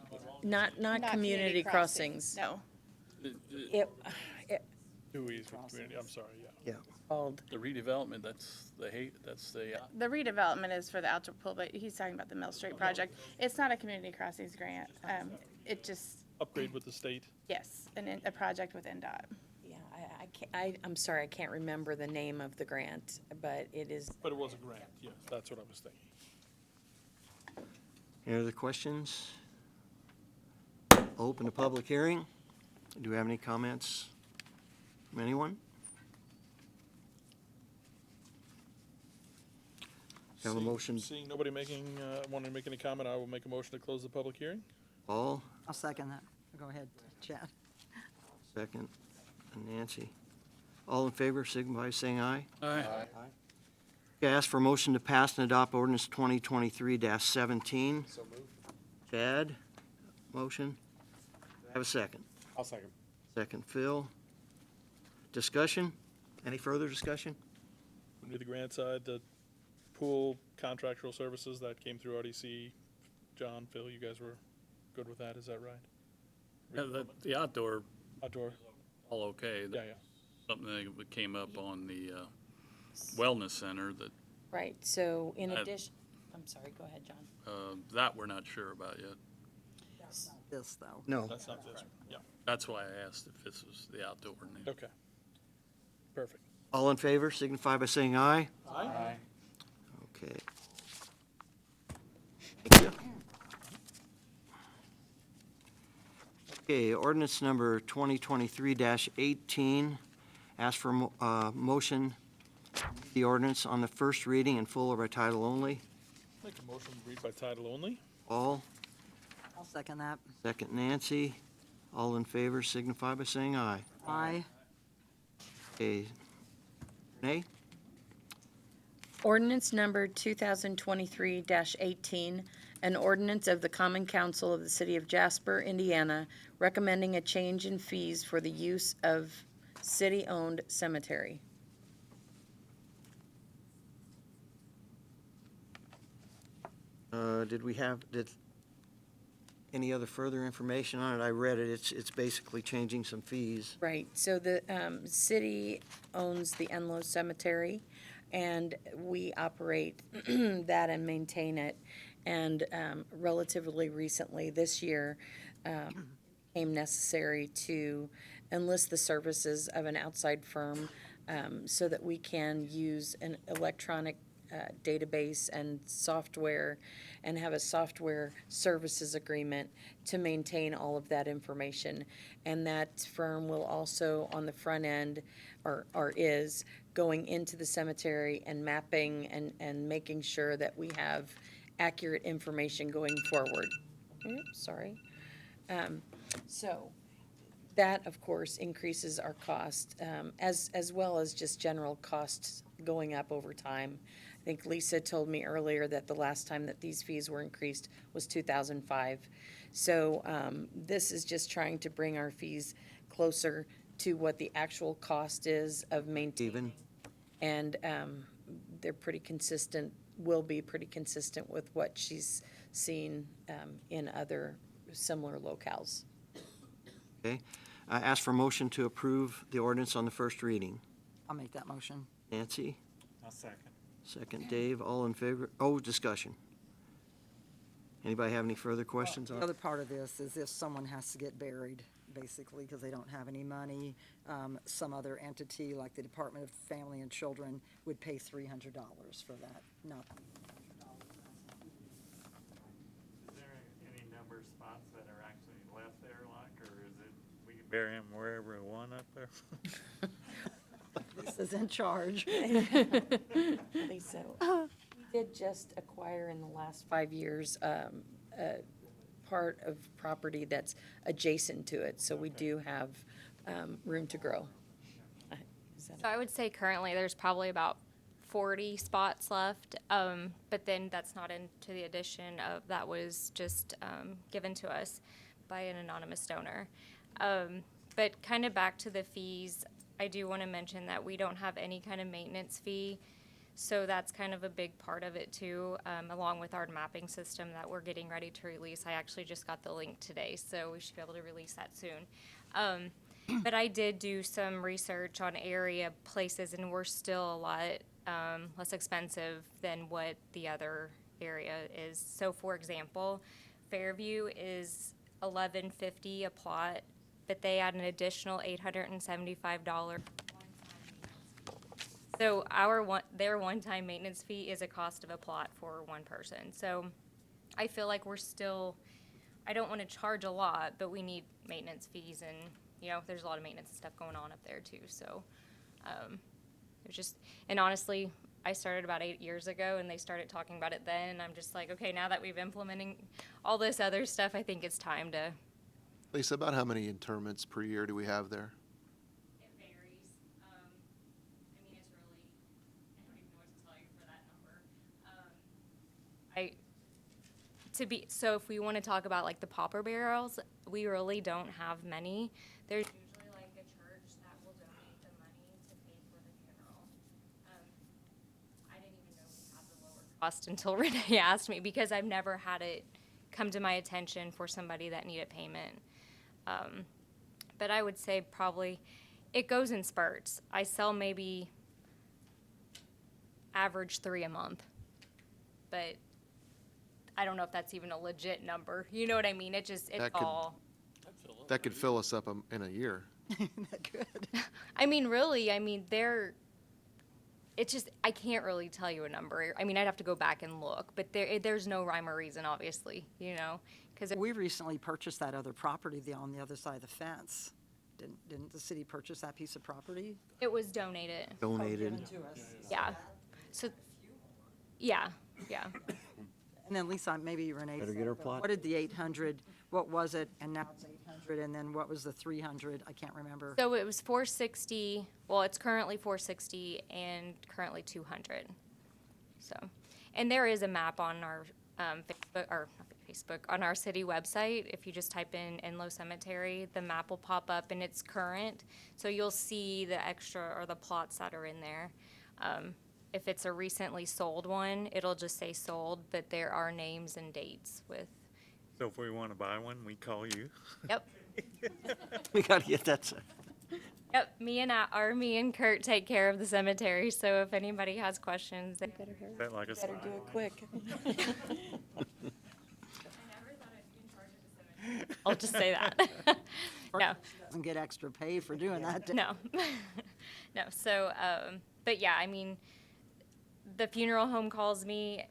not community crossings. No. It Dewey's with community, I'm sorry, yeah. Yeah. called, The redevelopment, that's the The redevelopment is for the outdoor pool, but he's talking about the Mill Street project. It's not a community crossings grant. It just, Upgrade with the state. yes, a project with NDOT. yeah, I'm sorry, I can't remember the name of the grant, but it is, But it was a grant, yes, that's what I was thinking. Any other questions? Open the public hearing. Do we have any comments from anyone? Have a motion. Seeing nobody wanting to make any comment, I will make a motion to close the public hearing. Paul, I'll second that. Go ahead, Chad. second, and Nancy. All in favor, signify by saying aye. Aye. Okay, ask for a motion to pass and adopt ordinance 2023-17. So moved. Chad, motion. Have a second. I'll second. Second, Phil. Discussion? Any further discussion? We do the grant side, the pool contractual services, that came through RDC. John, Phil, you guys were good with that, is that right? Yeah, the outdoor, Outdoor, all okay. yeah, yeah. Something that came up on the wellness center that, right, so in That- addition, I'm sorry, go ahead, John. that we're not sure about yet. This, though. No. That's not this one, yeah, That's why I asked if this was the outdoor. okay. Perfect. All in favor, signify by saying aye. Aye. Okay. Thank you. Okay, ordinance number 2023-18. Ask for motion, the ordinance on the first reading in full or by title only. Make a motion to read by title only. All. I'll second that. Second, Nancy. All in favor, signify by saying aye. Aye. Okay. Renee? Ordinance number 2023-18, an ordinance of the Common Council of the City of Jasper, Indiana, recommending a change in fees for the use of city-owned cemetery. any other further information on it? I read it. It's basically changing some fees. Right, so the city owns the Enlow Cemetery, and we operate that and maintain it. And relatively recently, this year, became necessary to enlist the services of an outside firm so that we can use an electronic database and software and have a software services agreement to maintain all of that information. And that firm will also, on the front end, or is, going into the cemetery and mapping and making sure that we have accurate information going forward. Oops, sorry. So that, of course, increases our cost, as well as just general costs going up over time. I think Lisa told me earlier that the last time that these fees were increased was 2005. So this is just trying to bring our fees closer to what the actual cost is of maintaining. And they're pretty consistent, will be pretty consistent with what she's seen in other similar locales. Okay. I ask for motion to approve the ordinance on the first reading. I'll make that motion. Nancy, I'll second. second Dave, all in favor? Oh, discussion. Anybody have any further questions The on other it? part of this is if someone has to get buried, basically, because they don't have any money, some other entity, like the Department of Family and Children, would pay $300 for that, not Is there any number of spots that are actually left there, like, or is it, we can bury them wherever we want up there? Lisa's in charge. Lisa, we did just acquire in the last 5 years a part of property that's adjacent to it, so we do have room to grow. Is that- So I would say currently there's probably about 40 spots left, but then that's not into the addition of that was just given to us by an anonymous donor. But kind of back to the fees, I do want to mention that we don't have any kind of maintenance fee. So that's kind of a big part of it too, along with our mapping system that we're getting ready to release. I actually just got the link today, so we should be able to release that soon. But I did do some research on area places, and we're still a lot less expensive than what the other area is. So for example, Fairview is $11.50 a plot, but they add an additional $875. So their one-time maintenance fee is a cost of a plot for one person. So I feel like we're still, I don't want to charge a lot, but we need maintenance fees, and there's a lot of maintenance and stuff going on up there too. So it was just, and honestly, I started about 8 years ago, and they started talking about it then, and I'm just like, okay, now that we've implementing all this other stuff, I think it's time to. Lisa, about how many interments per year do we have there? It varies. I mean, it's really, I don't even know what to tell you for that number. So if we want to talk about like the pauper burials, we really don't have many. There's usually like a church that will donate the money to pay for the funeral. I didn't even know we had the lower cost until Renee asked me, because I've never had it come to my attention for somebody that needed payment. But I would say probably it goes in spurts. I sell maybe average 3 a month, but I don't know if that's even a legit number. You know what I mean? It's That could- all. That could fill us up in a year. That good. I mean, really, it's just, I can't really tell you a number. I mean, I'd have to go back and look, but there's no rhyme or reason, obviously, because We recently purchased that other property on the other side of the fence. Didn't the city purchase that piece of property? it was donated. Donated. To us. Yeah. So, yeah. And then Lisa, maybe Renee. Better said, get her but plot. What did the 800, what was it? And now it's 800, and then what was the 300? I can't remember. So it was 460. Well, it's currently 460 and currently 200. So, and there is a map on our Facebook, or not Facebook, on our city website. If you just type in Enlow Cemetery, the map will pop up and it's current. So you'll see the extra or the plots that are in there. If it's a recently sold one, it'll just say sold, but there are names and dates with So if we want to buy one, we call you. Yep. We gotta get that. Yep. Me and Kurt take care of the cemetery. So if anybody has questions, they better hurry. Is that like a Better do it quick. I'll just say that. No. Doesn't get extra pay for doing that. No. No. So, but yeah, I mean, the funeral home calls me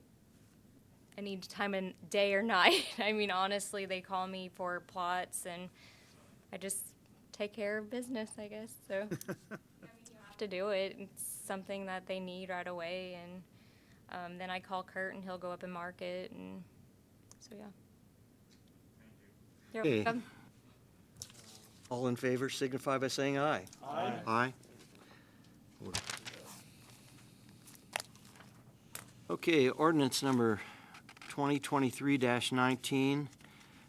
any time of day or night. I mean, honestly, they call me for plots, and I just take care of business, I guess. So I mean, you have to do it. It's something that they need right away, and then I call Kurt, and he'll go up and mark it, and so yeah. You're Okay. welcome. All in favor signify by saying aye. Aye. Aye. Okay, ordinance number 2023-19.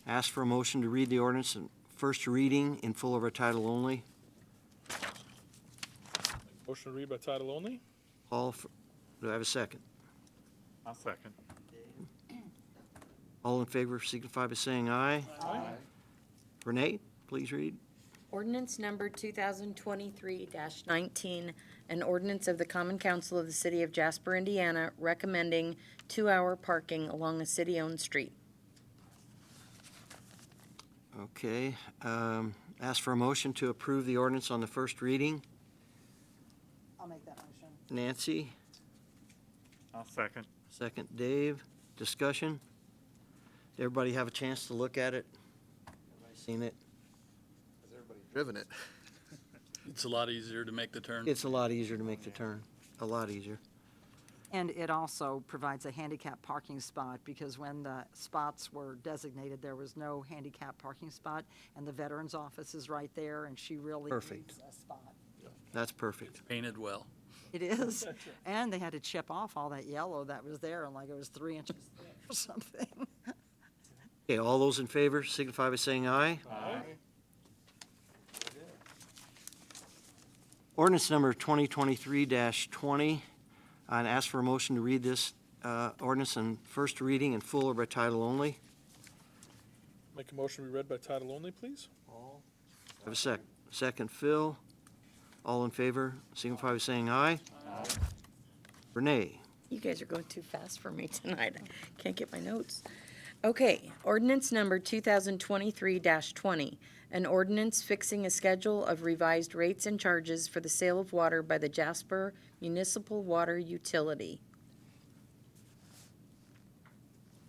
Ask for a motion to read the ordinance in first reading in full over title only. Motion to read by title only? Paul, do I have a second? I'll second. All in favor signify by saying aye. Aye. Renee, please read. Ordinance number 2023-19, an ordinance of the Common Council of the City of Jasper, Indiana, recommending 2-hour parking along a city-owned street. Okay, ask for a motion to approve the ordinance on the first reading. I'll make that motion. Nancy, I'll second. second Dave. Discussion? Did everybody have a chance to look at it? Everybody seen it? Has everybody driven it? It's a lot easier to make the turn. It's a lot easier to make the turn, a lot easier. And it also provides a handicap parking spot, because when the spots were designated, there was no handicap parking spot, and the Veterans Office is right there, and she really Perfect. needs a spot. That's perfect. Painted well. It is, and they had to chip off all that yellow that was there, and like it was 3 inches thick or something. Okay, all those in favor signify by saying aye. Aye. Ordinance number 2023-20, and ask for a motion to read this ordinance in first reading in full or by title only. Make a motion to be read by title only, please? Have a second, Phil. All in favor signify by saying aye. Renee, You guys are going too fast for me tonight. I can't get my notes. Okay, ordinance number 2023-20, an ordinance fixing a schedule of revised rates and charges for the sale of water by the Jasper Municipal Water Utility.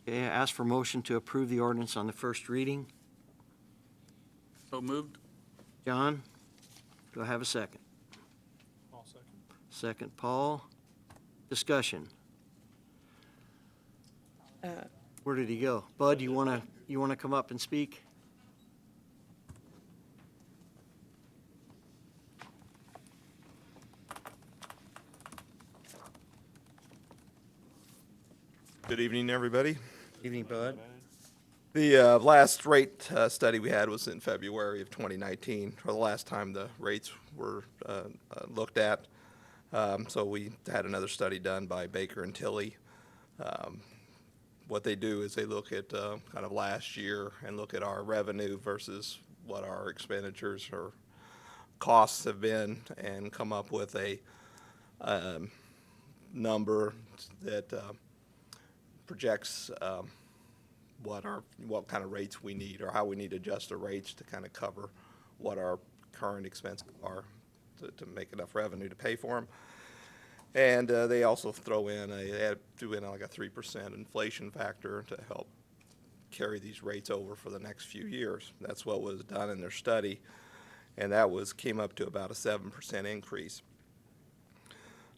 okay, ask for motion to approve the ordinance on the first reading. So moved? John, do I have a second? I'll second. Second, Paul. Discussion. Where did he go? Bud, you wanna come up and speak? Good evening, everybody. Evening, Bud. The last rate study we had was in February of 2019, or the last time the rates were looked at. So we had another study done by Baker and Tilley. What they do is they look at kind of last year and look at our revenue versus what our expenditures or costs have been, and come up with a number that projects what kind of rates we need, or how we need to adjust the rates to kind of cover what our current expenses are to make enough revenue to pay for them. And they also threw in like a 3% inflation factor to help carry these rates over for the next few years. That's what was done in their study, and that came up to about a 7% increase.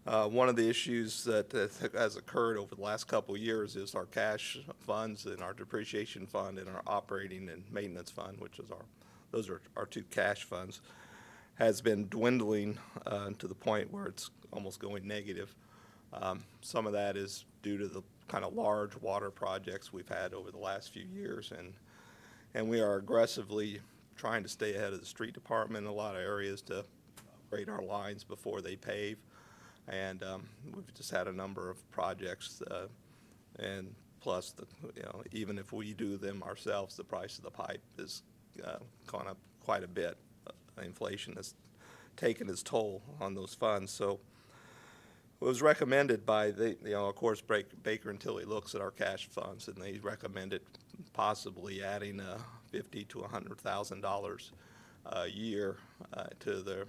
One of the issues that has occurred over the last couple of years is our cash funds and our depreciation fund and our operating and maintenance fund, which is those are our two cash funds, has been dwindling to the point where it's almost going negative. Some of that is due to the kind of large water projects we've had over the last few years, and we are aggressively trying to stay ahead of the street department in a lot of areas to upgrade our lines before they pave. And we've just had a number of projects, and plus even if we do them ourselves, the price of the pipe has gone up quite a bit. Inflation has taken its toll on those funds. So it was recommended by of course, Baker and Tilly looks at our cash funds, and they recommended possibly adding $50,000 to $100,000 a year to the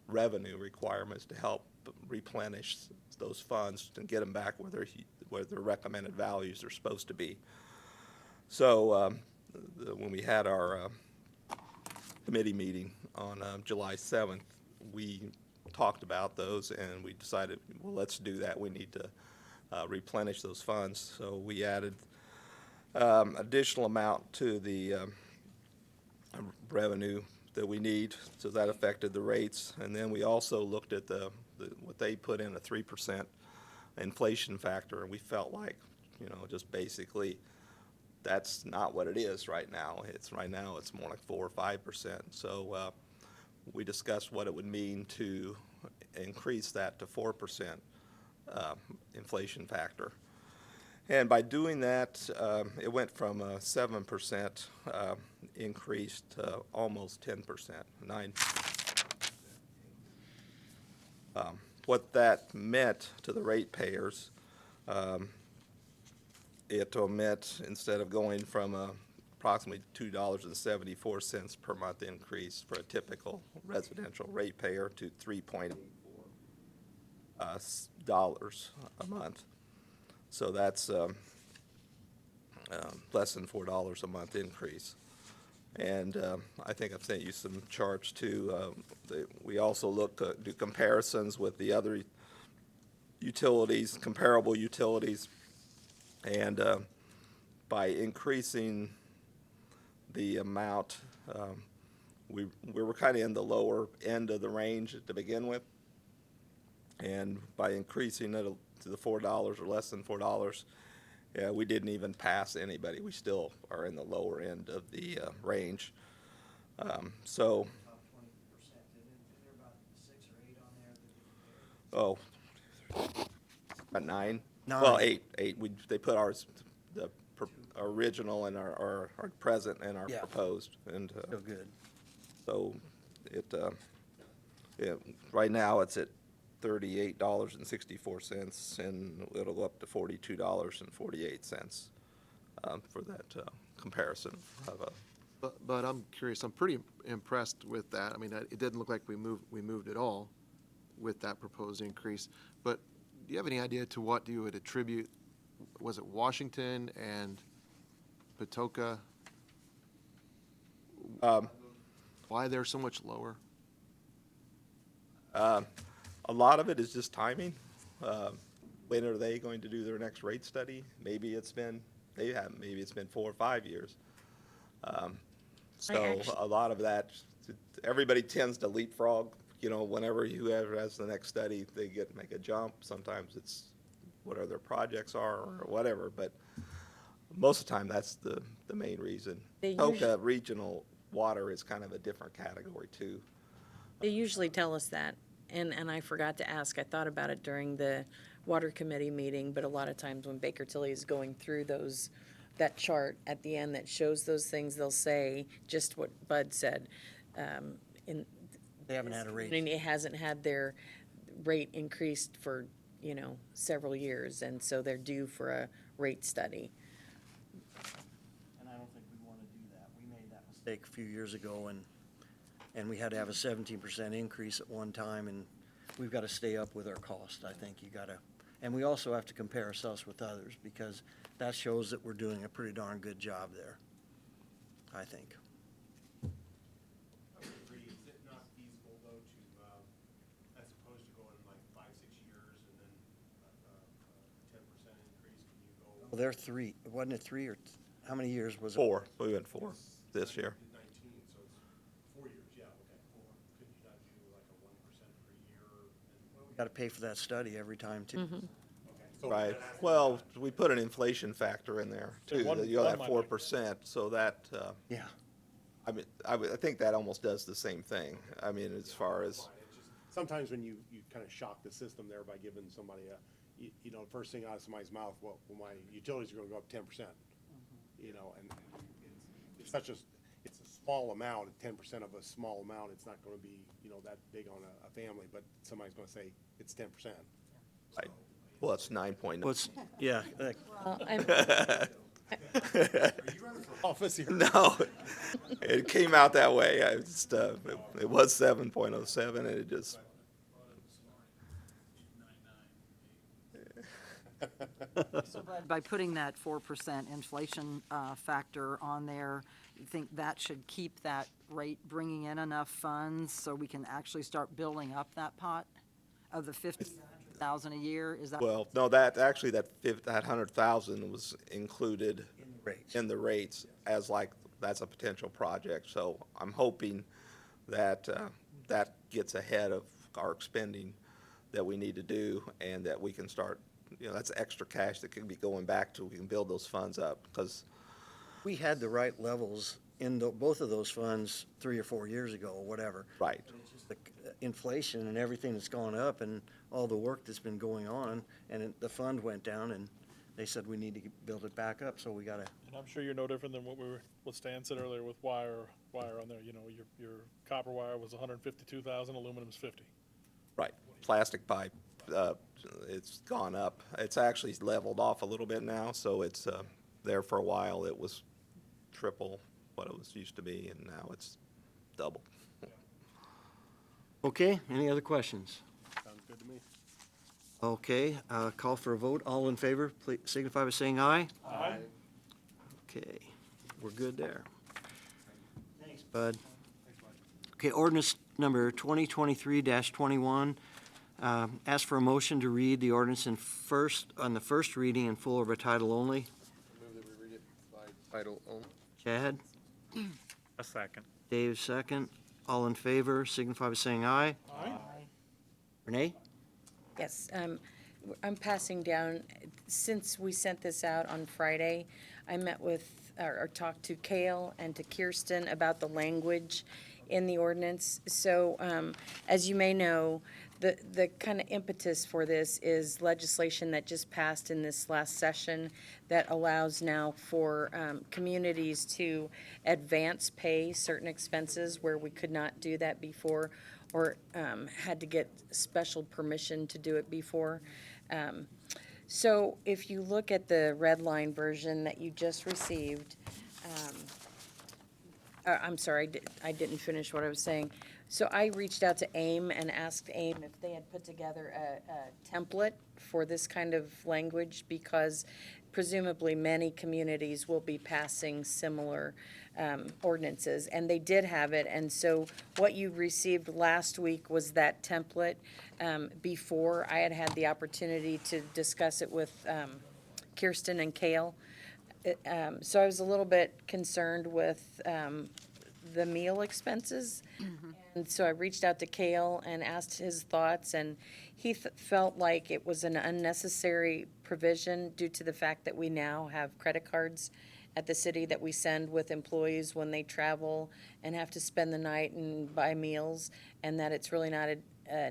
revenue requirements to help replenish those funds and get them back where their recommended values are supposed to be. So when we had our committee meeting on July 7th, we talked about those, and we decided, well, let's do that. We need to replenish those funds. So we added additional amount to the revenue that we need, so that affected the rates. And then we also looked at what they put in, a 3% inflation factor, and we felt like, just basically that's not what it is right now. Right now it's more like 4 or 5%. So we discussed what it would mean to increase that to 4% inflation factor. And by doing that, it went from a 7% increase to almost 10%, 9%. What that meant to the ratepayers, it meant, instead of going from approximately $2.74 per month increase for a typical residential ratepayer to $3.84 a month. So that's less than $4 a month increase. And I think I've sent you some charts too. We also do comparisons with the other utilities, comparable utilities. And by increasing the amount, we were kind of in the lower end of the range to begin with. And by increasing it to the $4 or less than $4, we didn't even pass anybody. We still are in the lower end of the range. So, oh, about 9? Well, 8. They put ours, the original and our present and our proposed. And So good. so right now it's at $38.64, and it'll go up to $42.48 for that comparison of a. But I'm curious, I'm pretty impressed with that. I mean, it didn't look like we moved at all with that proposed increase. But do you have any idea to what you would attribute? Was it Washington and Patoka? Why they're so much lower? A lot of it is just timing. When are they going to do their next rate study? Maybe it's been 4 or 5 years. So a lot of that, everybody tends to leapfrog. Whenever whoever has the next study, they make a jump. Sometimes it's what their projects are or whatever, but most of the time that's the main reason. Patoka regional water is kind of a different category too. They usually tell us that, and I forgot to ask. I thought about it during the water committee meeting, but a lot of times when Baker Tilly is going through that chart at the end that shows those things, they'll say just what Bud said. They haven't had a rate. It hasn't had their rate increased for, several years, and so they're due for a rate study. And I don't think we want to do that. We made that mistake a few years ago, and we had to have a 17% increase at one time, and we've got to stay up with our cost. I think and we also have to compare ourselves with others, because that shows that we're doing a pretty darn good job there, I think. Is it not feasible though to, as opposed to going like 5, 6 years and then a 10% increase, can you go? Well, they're 3. Wasn't it 3 or how many years was it? 4. We went 4 this year. 19, so it's 4 years, yeah, okay. Could you not do like a 1% per year? We got to pay for that study every time too. Mm-hmm. Right. Well, we put an inflation factor in there too. one- That one that might 4%. So that. Yeah. I mean, I think that almost does the same thing. I mean, as far as. It's just, sometimes when you kind of shock the system there by giving somebody you know, first thing out of somebody's mouth, well, my utilities are gonna go up 10%. You know, and it's such a, it's a small amount, 10% of a small amount, it's not gonna be, you know, that big on a family, but somebody's gonna say it's 10%. Right. Well, it's 9.9. What's, yeah, Well, I'm, Office here. No, it came out that way. I just, it was 7.07 and it just, So by putting that 4% inflation factor on there, you think that should keep that rate bringing in enough funds so we can actually start building up that pot of the 50,000 a year? Is that? well, no, that, actually, that 100,000 was included in the rates as like, that's a potential project. So I'm hoping that, that gets ahead of our expending that we need to do and that we can start, you know, that's extra cash that can be going back to, we can build those funds up because, we had the right levels in both of those funds 3 or 4 years ago, or whatever. right. It's just the inflation and everything that's gone up and all the work that's been going on, and the fund went down, and they said we need to build it back up, so we gotta, And I'm sure you're no different than what Stan said earlier with wire on there. You know, your copper wire was 152,000, aluminum's 50. Right, plastic pipe, it's gone up. It's actually leveled off a little bit now, so it's, there for a while, it was triple what it was used to be, and now it's double. okay, any other questions? Sounds good to me. Okay, call for a vote, all in favor, please signify by saying aye. Aye. Okay, we're good there. Thanks, Bud. Okay, ordinance number 2023-21, ask for a motion to read the ordinance on the first reading in full or by title only. Move that we read it by title only. Chad, A second. Dave, second. All in favor, signify by saying aye. Aye. Renee? yes, I'm passing down, since we sent this out on Friday, I met with, or talked to Kale and to Kirsten about the language in the ordinance. So, as you may know, the kind of impetus for this is legislation that just passed in this last session that allows now for communities to advance pay certain expenses where we could not do that before, or had to get special permission to do it before. So if you look at the red line version that you just received, I'm sorry, I didn't finish what I was saying. So I reached out to AIM and asked AIM if they had put together a template for this kind of language, because presumably many communities will be passing similar ordinances, and they did have it. And so what you received last week was that template. Before I had the opportunity to discuss it with Kirsten and Kale. So I was a little bit concerned with the meal expenses. And so I reached out to Kale and asked his thoughts, and he felt like it was an unnecessary provision due to the fact that we now have credit cards at the city that we send with employees when they travel and have to spend the night and buy meals, and that it's really not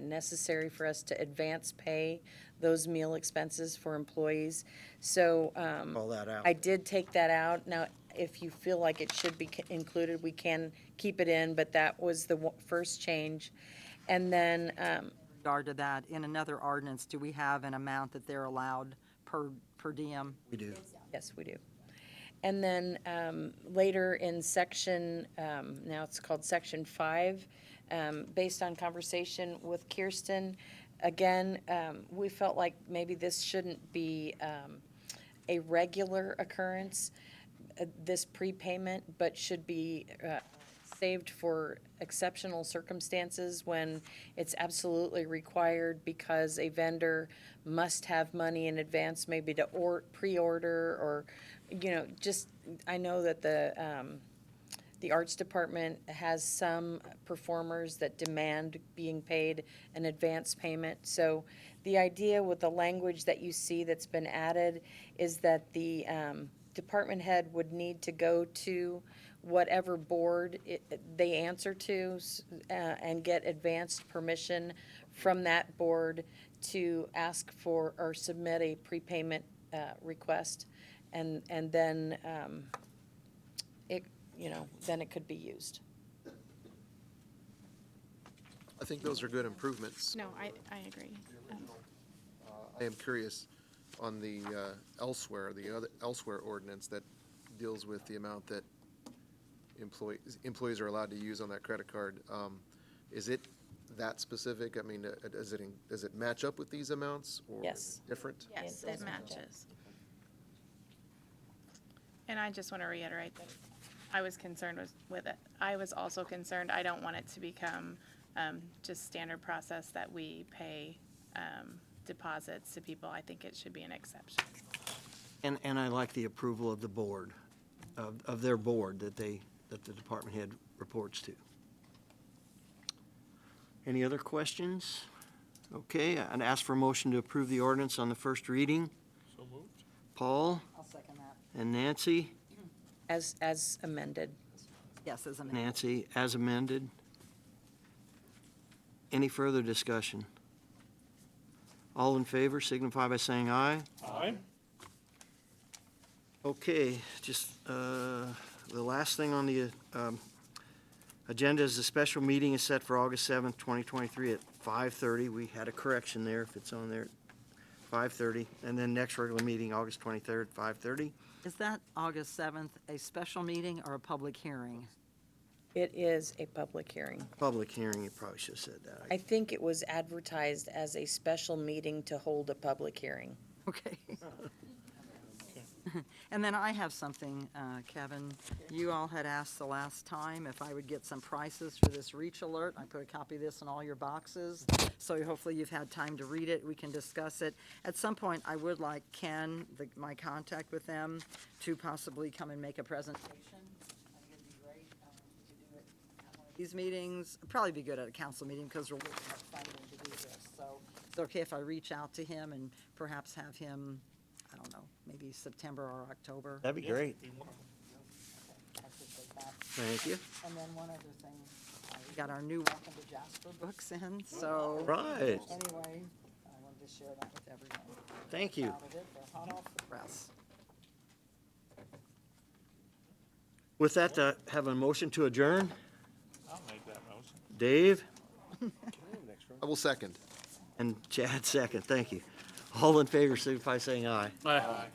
necessary for us to advance pay those meal expenses for employees. So Call that out. I did take that out. Now, if you feel like it should be included, we can keep it in, but that was the first change. And then, Regard to that, in another ordinance, do we have an amount that they're allowed per diem? We do. yes, we do. And then later in section, now it's called section 5, based on conversation with Kirsten, again, we felt like maybe this shouldn't be a regular occurrence, this prepayment, but should be saved for exceptional circumstances when it's absolutely required because a vendor must have money in advance, maybe to pre-order, or, you know, just, I know that the arts department has some performers that demand being paid an advance payment. So the idea with the language that you see that's been added is that the department head would need to go to whatever board they answer to, and get advanced permission from that board to ask for or submit a prepayment request, and then then it could be used. I think those are good improvements. No, I agree. I am curious on the the other elsewhere ordinance that deals with the amount that employees are allowed to use on that credit card. Is it that specific? I mean, does it match up with these amounts or Yes. different? Yes, It it does match up. matches. And I just want to reiterate that I was concerned with it. I was also concerned, I don't want it to become just standard process that we pay deposits to people. I think it should be an exception. And I like the approval of the board, of their board that the department head reports to. Any other questions? Okay, I'd ask for a motion to approve the ordinance on the first reading. So moved. Paul I'll second that. and Nancy. As amended. Yes, as amended. Nancy, as amended. Any further discussion? All in favor signify by saying aye. Aye. Okay, just the last thing on the agenda is the special meeting is set for August 7th, 2023 at 5:30. We had a correction there, if it's on there, 5:30. And then next regular meeting, August 23rd, 5:30. Is that August 7th a special meeting or a public hearing? It is a public hearing. Public hearing, you probably should have said that. I think it was advertised as a special meeting to hold a public hearing. Okay. And then I have something, Kevin. You all had asked the last time if I would get some prices for this reach alert. I put a copy of this in all your boxes, so hopefully you've had time to read it. We can discuss it. At some point, I would like Ken, my contact with them, to possibly come and make a presentation. I think it'd be great. We could do it at one of these meetings. It'd probably be good at a council meeting because we're looking at funding to do this. So it's okay if I reach out to him and perhaps have him, I don't know, maybe September or October. That'd be great. I appreciate that. Thank you. And then one other thing, we got our new Welcome to Jasper books in, so. Right. Anyway, I wanted to share that with everyone. Thank you. Proud of it. They're hot off the press. With that, have a motion to adjourn. I'll make that motion. Dave I will second. and Chad second. Thank you. All in favor signify by saying aye. Aye.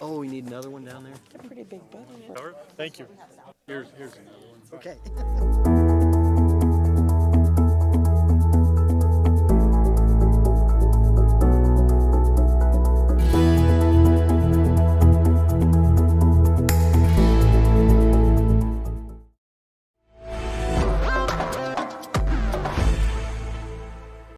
Oh, we need another one down there? It's a pretty big book. Thank you. Here's another one. Okay.